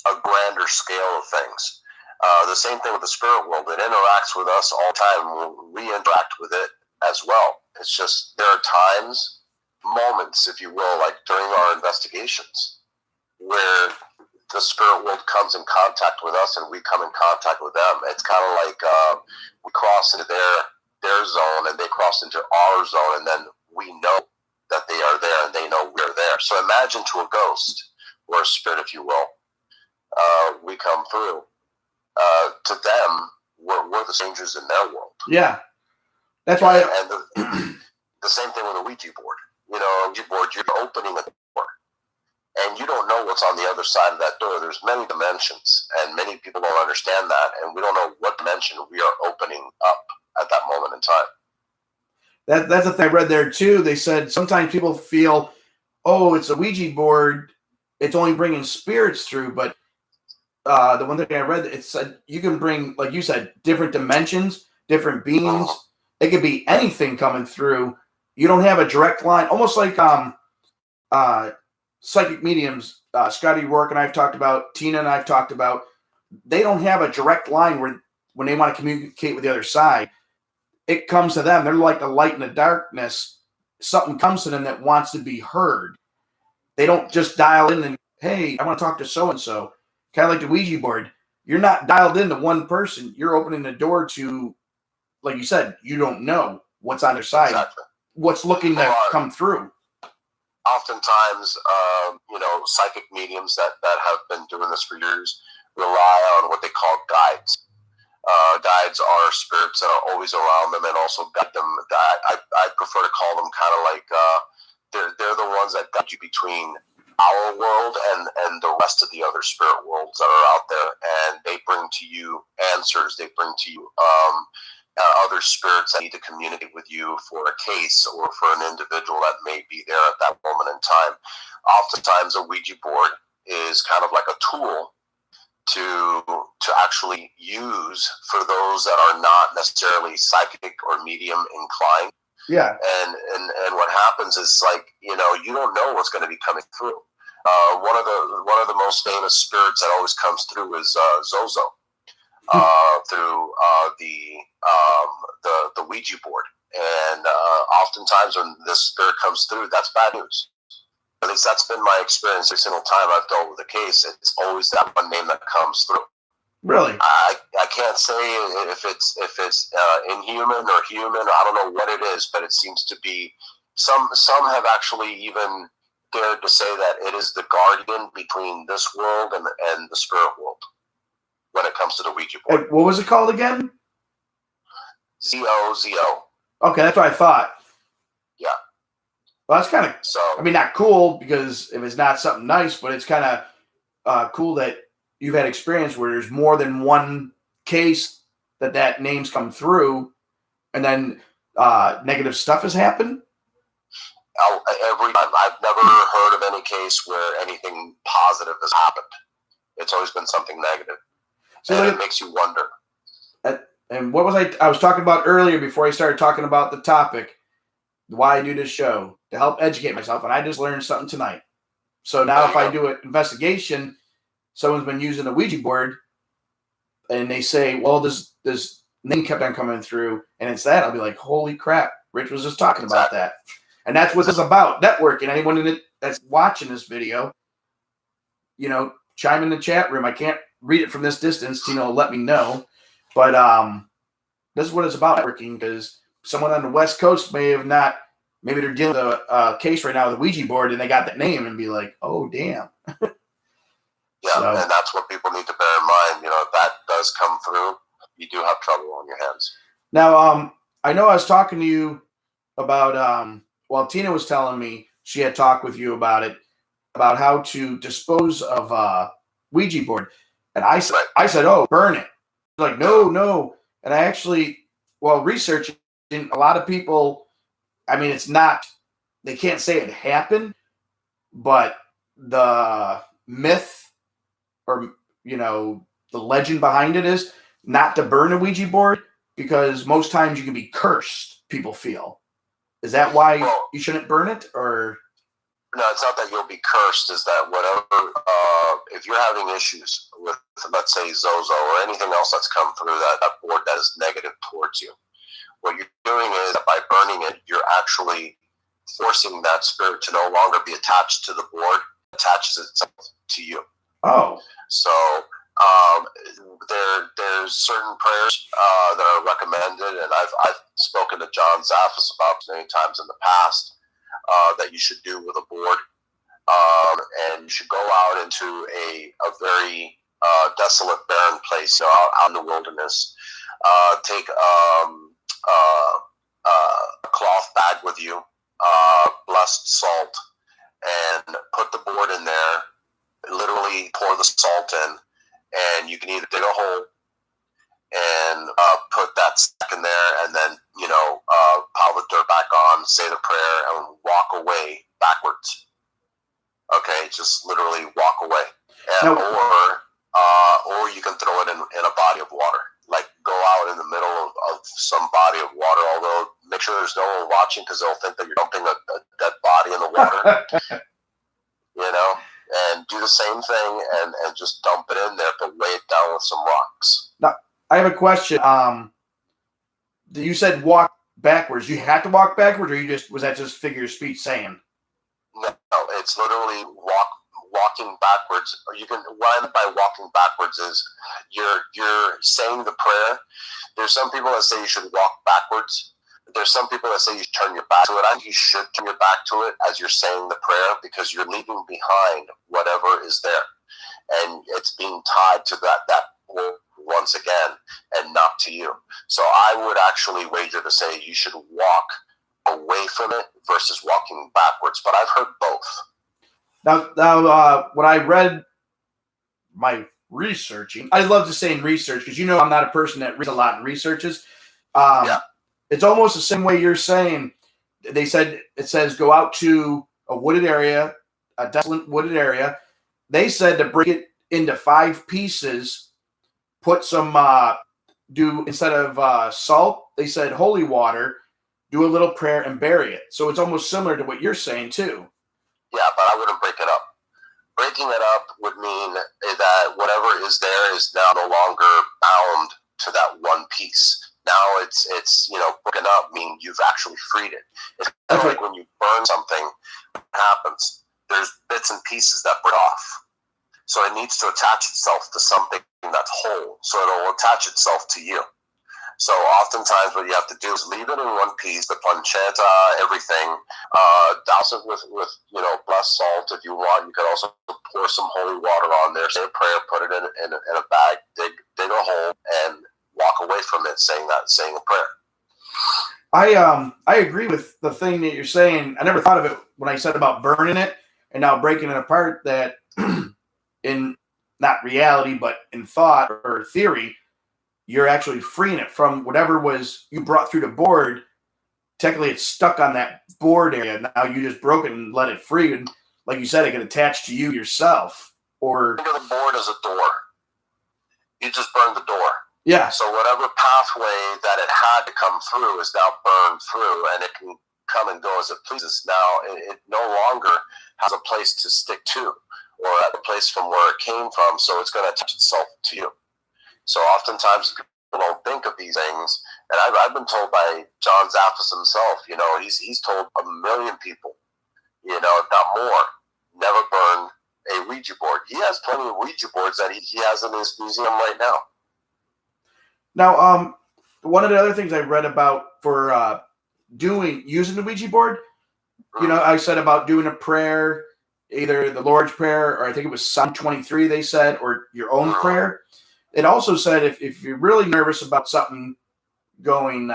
a grander scale of things. The same thing with the spirit world. It interacts with us all the time. We interact with it as well. It's just there are times, moments, if you will, like during our investigations, where the spirit world comes in contact with us and we come in contact with them. It's kind of like we cross into their zone and they cross into our zone, and then we know that they are there and they know we're there. So imagine to a ghost or a spirit, if you will, we come through. To them, we're the strangers in their world. Yeah, that's why. And the same thing with a Ouija board. You know, a Ouija board, you're opening a door, and you don't know what's on the other side of that door. There's many dimensions, and many people don't understand that, and we don't know what dimension we are opening up at that moment in time. That's the thing I read there too. They said sometimes people feel, oh, it's a Ouija board, it's only bringing spirits through, but the one thing I read, it said you can bring, like you said, different dimensions, different beings. It could be anything coming through. You don't have a direct line, almost like psychic mediums. Scotty Rourke and I've talked about, Tina and I've talked about. They don't have a direct line where when they want to communicate with the other side, it comes to them. They're like the light in the darkness. Something comes to them that wants to be heard. They don't just dial in and, hey, I want to talk to so-and-so. Kind of like the Ouija board. You're not dialed into one person. You're opening the door to, like you said, you don't know what's on their side. Exactly. What's looking to come through. Oftentimes, psychic mediums that have been doing this for years rely on what they call guides. Guides are spirits that are always around them and also guide them. I prefer to call them kind of like they're the ones that guide you between our world and the rest of the other spirit worlds that are out there, and they bring to you answers. They bring to you other spirits that need to communicate with you for a case or for an individual that may be there at that moment in time. Oftentimes, a Ouija board is kind of like a tool to actually use for those that are not necessarily psychic or medium inclined. Yeah. And what happens is, like, you don't know what's going to be coming through. One of the most famous spirits that always comes through is Zozo through the Ouija board. And oftentimes when this spirit comes through, that's bad news. At least that's been my experience every single time I've dealt with a case. It's always that one name that comes through. Really? I can't say if it's inhuman or human. I don't know what it is, but it seems to be some have actually even dared to say that it is the guardian between this world and the spirit world when it comes to the Ouija board. What was it called again? ZOZO. Okay, that's what I thought. Yeah. Well, that's kind of, not cool, because if it's not something nice, but it's kind of cool that you've had experience where there's more than one case that name's come through, and then negative stuff has happened. Every time, I've never heard of any case where anything positive has happened. It's always been something negative. So it makes you wonder. And what was I was talking about earlier before I started talking about the topic, why I do this show, to help educate myself, and I just learned something tonight. So now if I do an investigation, someone's been using a Ouija board, and they say, well, this name kept on coming through, and it's that, I'll be like, holy crap, Rich was just talking about that. And that's what this is about, networking. Anyone that's watching this video, chime in the chat room. I can't read it from this distance, let me know. But this is what it's about, networking, because someone on the West Coast maybe they're dealing with a case right now with a Ouija board, and they got that name and be like, oh, damn. Yeah, and that's what people need to bear in mind. If that does come through, you do have trouble on your hands. Now, I know I was talking to you about, Tina was telling me she had talked with you about it, about how to dispose of Ouija board. And I said, oh, burn it. Like, no. And I actually, researching, a lot of people, it's not, they can't say it happened, but the myth or, the legend behind it is not to burn a Ouija board, because most times you can be cursed, people feel. Is that why you shouldn't burn it, or? No, it's not that you'll be cursed. Is that whatever, if you're having issues with, let's say, Zozo or anything else that's come through that board that is negative towards you, what you're doing is that by burning it, you're actually forcing that spirit to no longer be attached to the board, attaches itself to you. Oh. So there's certain prayers that are recommended, and I've spoken to John Zaffis about many times in the past, that you should do with a board. And you should go out into a very desolate, barren place, out in the wilderness. Take a cloth bag with you, blessed salt, and put the board in there. Literally pour the salt in, and you can either dig a hole and put that stack in there, and then pile the dirt back on, say the prayer, and walk away backwards. Okay, just literally walk away, and, or you can throw it in a body of water. Like go out in the middle of some body of water. Although make sure there's no one watching, because they'll think that you're dumping a dead body in the water. And do the same thing and just dump it in there, but weigh it down with some rocks. Now, I have a question. You said walk backwards. You have to walk backwards, or was that just figure of speech saying? No, it's literally walking backwards. Or you can, what I mean by walking backwards is you're saying the prayer. There's some people that say you should walk backwards. There's some people that say you should turn your back to it. I think you should turn your back to it as you're saying the prayer, because you're leaving behind whatever is there. And it's being tied to that once again, and not to you. So I would actually wager to say you should walk away from it versus walking backwards. But I've heard both. Now, when I read my researching, I love to say in research, because I'm not a person that reads a lot and researches. Yeah. It's almost the same way you're saying. They said, it says go out to a wooded area, a desolate wooded area. They said to break it into 5 pieces, put some, instead of salt, they said holy water, do a little prayer and bury it. So it's almost similar to what you're saying too. Yeah, but I wouldn't break it up. Breaking it up would mean that whatever is there is now no longer bound to that one piece. Now it's broken up, meaning you've actually freed it. It's kind of like when you burn something, what happens? There's bits and pieces that break off. So it needs to attach itself to something that's whole. So it'll attach itself to you. So oftentimes what you have to do is leave it in one piece, the plancheta, everything, douse it with blessed salt if you want. You could also pour some holy water on there, say a prayer, put it in a bag, dig a hole, and walk away from it saying a prayer. I agree with the thing that you're saying. I never thought of it when I said about burning it and now breaking it apart, that in not reality, but in thought or theory, you're actually freeing it from whatever was you brought through the board. Technically, it's stuck on that board area. Now you just broke it and let it free. And like you said, it can attach to you yourself. Or think of the board as a door. You just burned the door. Yeah. So whatever pathway that it had to come through is now burned through, and it can come and go as it pleases. Now it no longer has a place to stick to, or at a place from where it came from. So it's going to attach itself to you. So oftentimes people don't think of these things, and I've been told by John Zaffis himself. He's told 1 million people, if not more, never burn a Ouija board. He has plenty of Ouija boards that he has in his museum right now. Now, one of the other things I read about for using the Ouija board, I said about doing a prayer, either the Lord's Prayer, or I think it was Psalm 23, they said, or your own prayer. It also said if you're really nervous about something going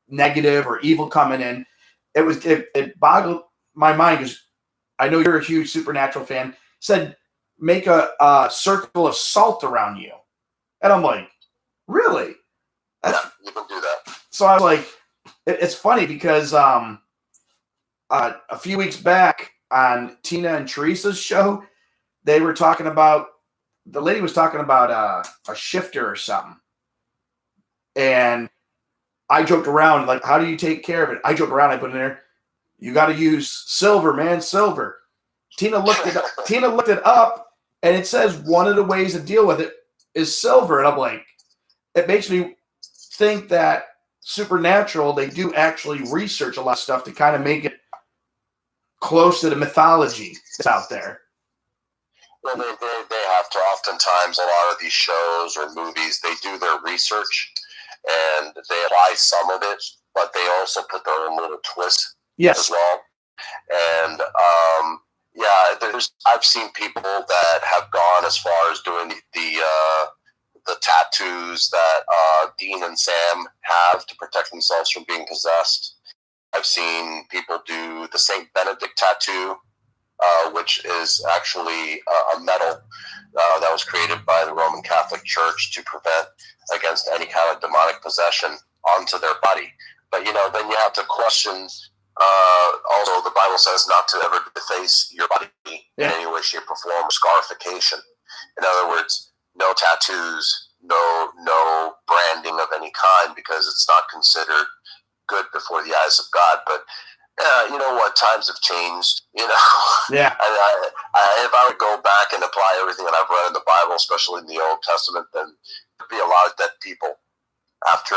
negative or evil coming in, it boggled my mind, because I know you're a huge supernatural fan, said make a circle of salt around you. And I'm like, really? Yeah, you can do that. So I was like, it's funny because a few weeks back on Tina and Teresa's show, they were talking about, the lady was talking about a shifter or something. And I joked around, like, how do you take care of it? I joked around, I put in there, You got to use silver, man, silver. Tina looked it up, and it says one of the ways to deal with it is silver. And I'm like, it makes me think that Supernatural, they do actually research a lot of stuff to kind of make it close to the mythology that's out there. Well, they have to. Oftentimes, a lot of these shows or movies, they do their research and they apply some of it, but they also put their own little twist as well. And I've seen people that have gone as far as doing the tattoos that Dean and Sam have to protect themselves from being possessed. I've seen people do the Saint Benedict tattoo, which is actually a medal that was created by the Roman Catholic Church to prevent against any kind of demonic possession onto their body. But, then you have to question, also the Bible says not to ever deface your body in any way, shape, or form, scarification. In other words, no tattoos, no branding of any kind, because it's not considered good before the eyes of God. But you know what? Times have changed. Yeah. If I would go back and apply everything that I've read in the Bible, especially in the Old Testament, then there'd be a lot of dead people after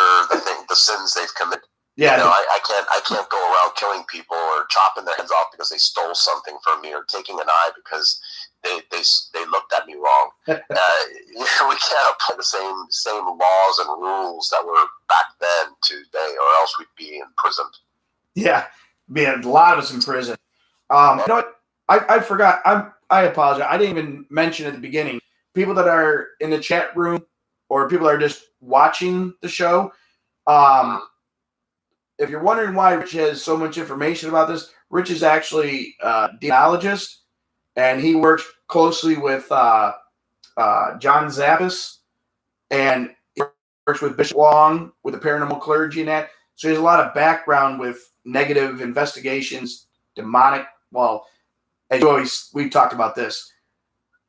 the sins they've committed. Yeah. I can't go around killing people or chopping their heads off because they stole something from me, or taking an eye because they looked at me wrong. We can't apply the same laws and rules that were back then today, or else we'd be imprisoned. Yeah, man, a lot of us in prison. You know what? I forgot. I apologize. I didn't even mention at the beginning. People that are in the chat room or people that are just watching the show. If you're wondering why Rich has so much information about this, Rich is actually a demonologist, and he works closely with John Zappis, and he works with Bishop Long with the paranormal clergy and that. So he has a lot of background with negative investigations, demonic. Well, as we've talked about this.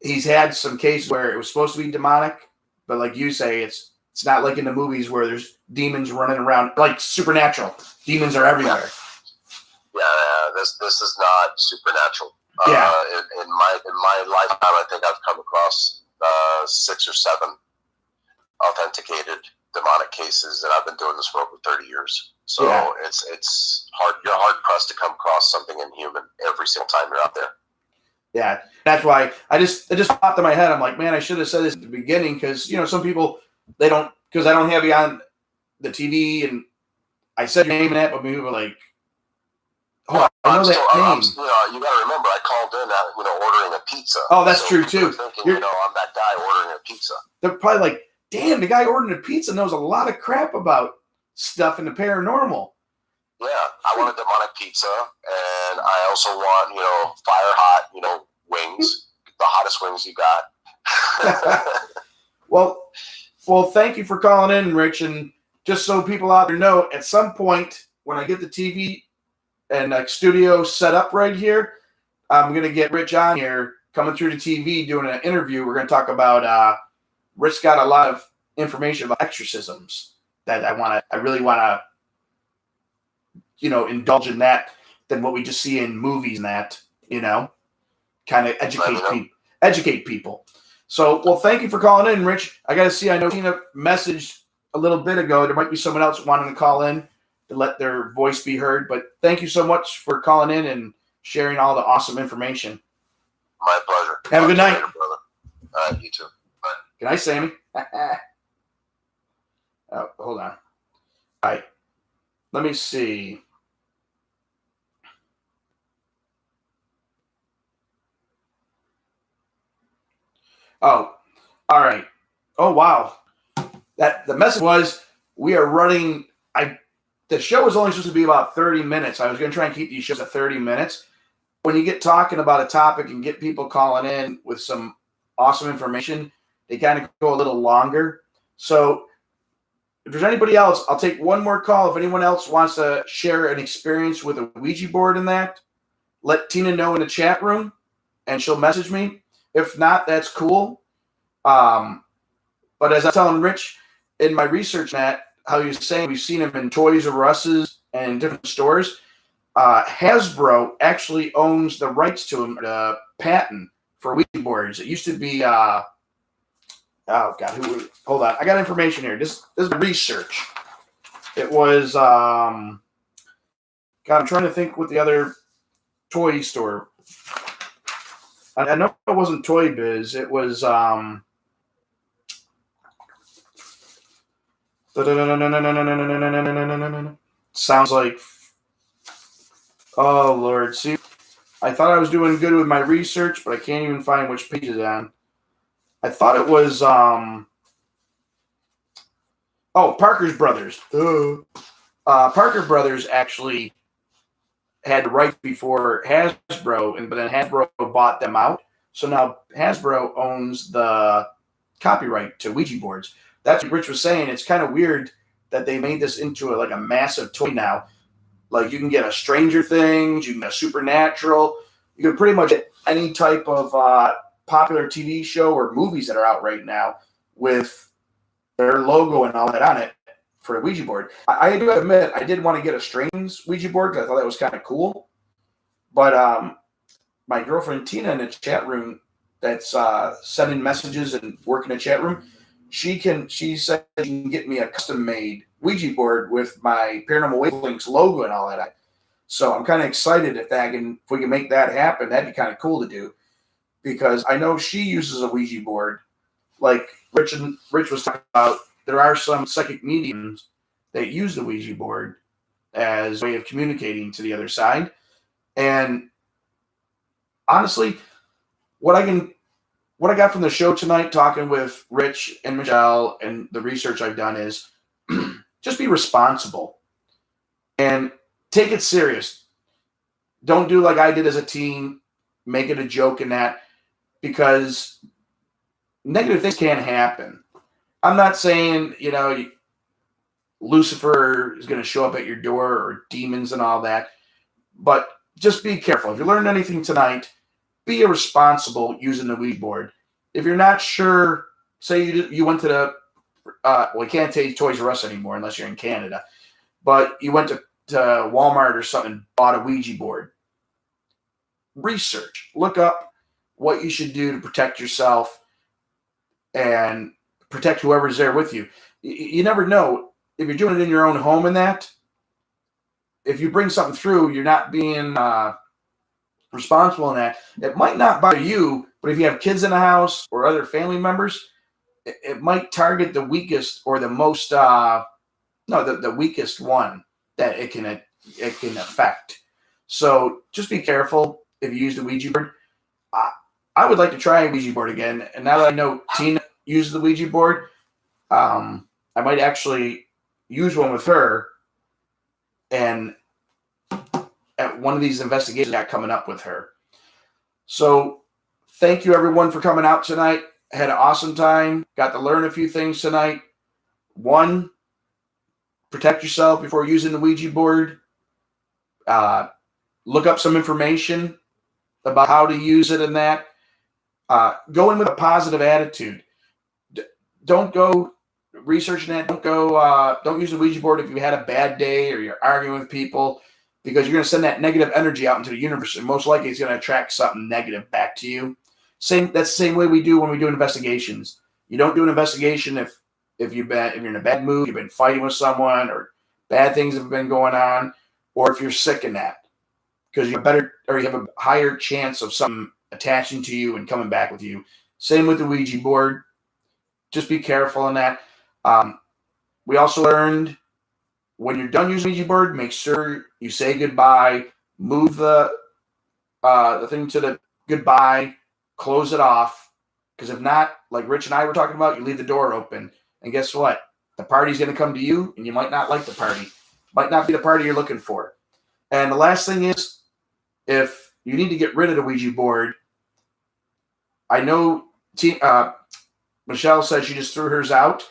He's had some cases where it was supposed to be demonic, but like you say, it's not like in the movies where there's demons running around, like Supernatural. Demons are everywhere. Yeah, this is not supernatural. Yeah. In my lifetime, I think I've come across 6 or 7 authenticated demonic cases, and I've been doing this for over 30 years. So it's hard. You're hard pressed to come across something inhuman every single time you're out there. Yeah, that's why it just popped in my head. I'm like, man, I should have said this at the beginning, because some people, they don't, because I don't have you on the TV, and I said your name and that, but people were like, oh, I know that name. You got to remember, I called in, ordering a pizza. Oh, that's true too. Thinking, I'm that guy ordering a pizza. They're probably like, damn, the guy ordering a pizza knows a lot of crap about stuff in the paranormal. Yeah, I want a demonic pizza, and I also want, fire hot, wings, the hottest wings you got. Well, thank you for calling in, Rich. And just so people out there know, at some point when I get the TV and studio set up right here, I'm going to get Rich on here coming through the TV doing an interview. We're going to talk about Rich got a lot of information about exorcisms that I really want to, indulge in that than what we just see in movies and that, kind of educate people. So, well, thank you for calling in, Rich. I got to see, I know Tina messaged a little bit ago. There might be someone else wanting to call in to let their voice be heard. But thank you so much for calling in and sharing all the awesome information. My pleasure. Have a good night. Later, brother. You too. Bye. Good night, Sammy. Oh, hold on. All right. Let me see. Oh, all right. Oh, wow. The message was, we are running. The show was only supposed to be about 30 minutes. I was going to try and keep these shows at 30 minutes. When you get talking about a topic and get people calling in with some awesome information, they kind of go a little longer. So if there's anybody else, I'll take one more call. If anyone else wants to share an experience with a Ouija board in that, let Tina know in the chat room, and she'll message me. If not, that's cool. But as I'm telling Rich in my research, Matt, how he was saying we've seen him in Toys R Us's and different stores. Hasbro actually owns the rights to him, the patent for Ouija boards. It used to be, oh God, hold on. I got information here. This is research. It was, God, I'm trying to think what the other toy store. I know it wasn't Toy Biz. It was, sounds like, oh Lord, see, I thought I was doing good with my research, but I can't even find which page it's on. I thought it was Parker's Brothers. Parker Brothers actually had the rights before Hasbro, but then Hasbro bought them out. So now Hasbro owns the copyright to Ouija boards. That's what Rich was saying. It's kind of weird that they made this into a massive toy now. Like you can get a Stranger Things, you can get a Supernatural, you can pretty much get any type of popular TV show or movies that are out right now with their logo and all that on it for a Ouija board. I do admit I did want to get a Strange Ouija board because I thought that was kind of cool. But my girlfriend Tina in the chat room that's sending messages and working the chat room, she said she can get me a custom made Ouija board with my Paranormal Wavelengths logo and all that. So I'm kind of excited if we can make that happen. That'd be kind of cool to do because I know she uses a Ouija board. Like Rich was talking about, there are some psychic mediums that use the Ouija board as a way of communicating to the other side. And honestly, what I got from the show tonight, talking with Rich and Michelle, and the research I've done is just be responsible and take it serious. Don't do like I did as a teen, make it a joke in that, because negative things can happen. I'm not saying, Lucifer is going to show up at your door or demons and all that, but just be careful. If you learned anything tonight, be responsible using the Ouija board. If you're not sure, say you went to the, you can't take Toys R Us anymore unless you're in Canada, but you went to Walmart or something and bought a Ouija board. Research. Look up what you should do to protect yourself and protect whoever's there with you. You never know. If you're doing it in your own home and that, if you bring something through, you're not being responsible in that. It might not bother you, but if you have kids in the house or other family members, it might target the weakest or the most, the weakest one that it can affect. So just be careful if you use the Ouija board. I would like to try a Ouija board again. And now that I know Tina uses the Ouija board, I might actually use one with her and at one of these investigations I got coming up with her. So thank you everyone for coming out tonight. I had an awesome time. Got to learn a few things tonight. One, protect yourself before using the Ouija board. Look up some information about how to use it and that. Go in with a positive attitude. Don't go researching that. Don't use the Ouija board if you had a bad day or you're arguing with people, because you're going to send that negative energy out into the universe, and most likely it's going to attract something negative back to you. That's the same way we do when we do investigations. You don't do an investigation if you're in a bad mood, you've been fighting with someone, or bad things have been going on, or if you're sick in that, because you have a higher chance of something attaching to you and coming back with you. Same with the Ouija board. Just be careful in that. We also learned when you're done using Ouija board, make sure you say goodbye. Move the thing to the goodbye. Close it off. Because if not, like Rich and I were talking about, you leave the door open. And guess what? The party's going to come to you, and you might not like the party. Might not be the party you're looking for. And the last thing is, if you need to get rid of the Ouija board, I know Michelle said she just threw hers out.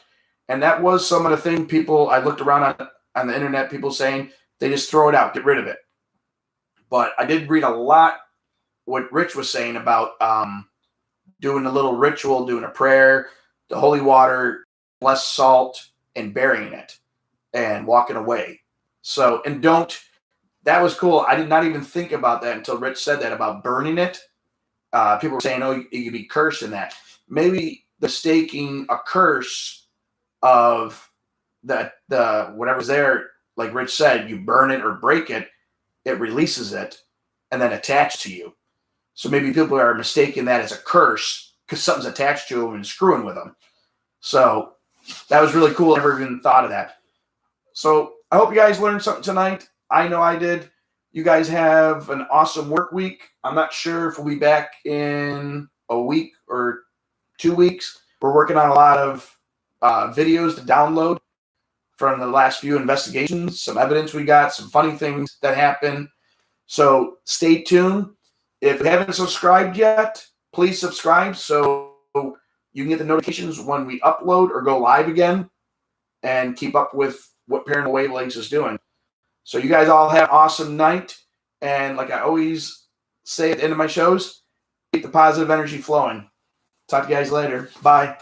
And that was some of the thing I looked around on the internet, people saying they just throw it out, get rid of it. But I did read a lot what Rich was saying about doing a little ritual, doing a prayer, the holy water, less salt, and burying it and walking away. So, and don't that was cool. I did not even think about that until Rich said that about burning it. People were saying, "Oh, you could be cursed in that." Maybe mistaking a curse of the whatever's there, like Rich said, you burn it or break it, it releases it, and then attached to you. So maybe people are mistaking that as a curse because something's attached to them and screwing with them. So that was really cool. I never even thought of that. So I hope you guys learned something tonight. I know I did. You guys have an awesome work week. I'm not sure if we'll be back in a week or 2 weeks. We're working on a lot of videos to download from the last few investigations, some evidence we got, some funny things that happened. So stay tuned. If you haven't subscribed yet, please subscribe so you can get the notifications when we upload or go live again and keep up with what Paranormal Wavelengths is doing. So you guys all have an awesome night. And like I always say at the end of my shows, keep the positive energy flowing. Talk to you guys later. Bye.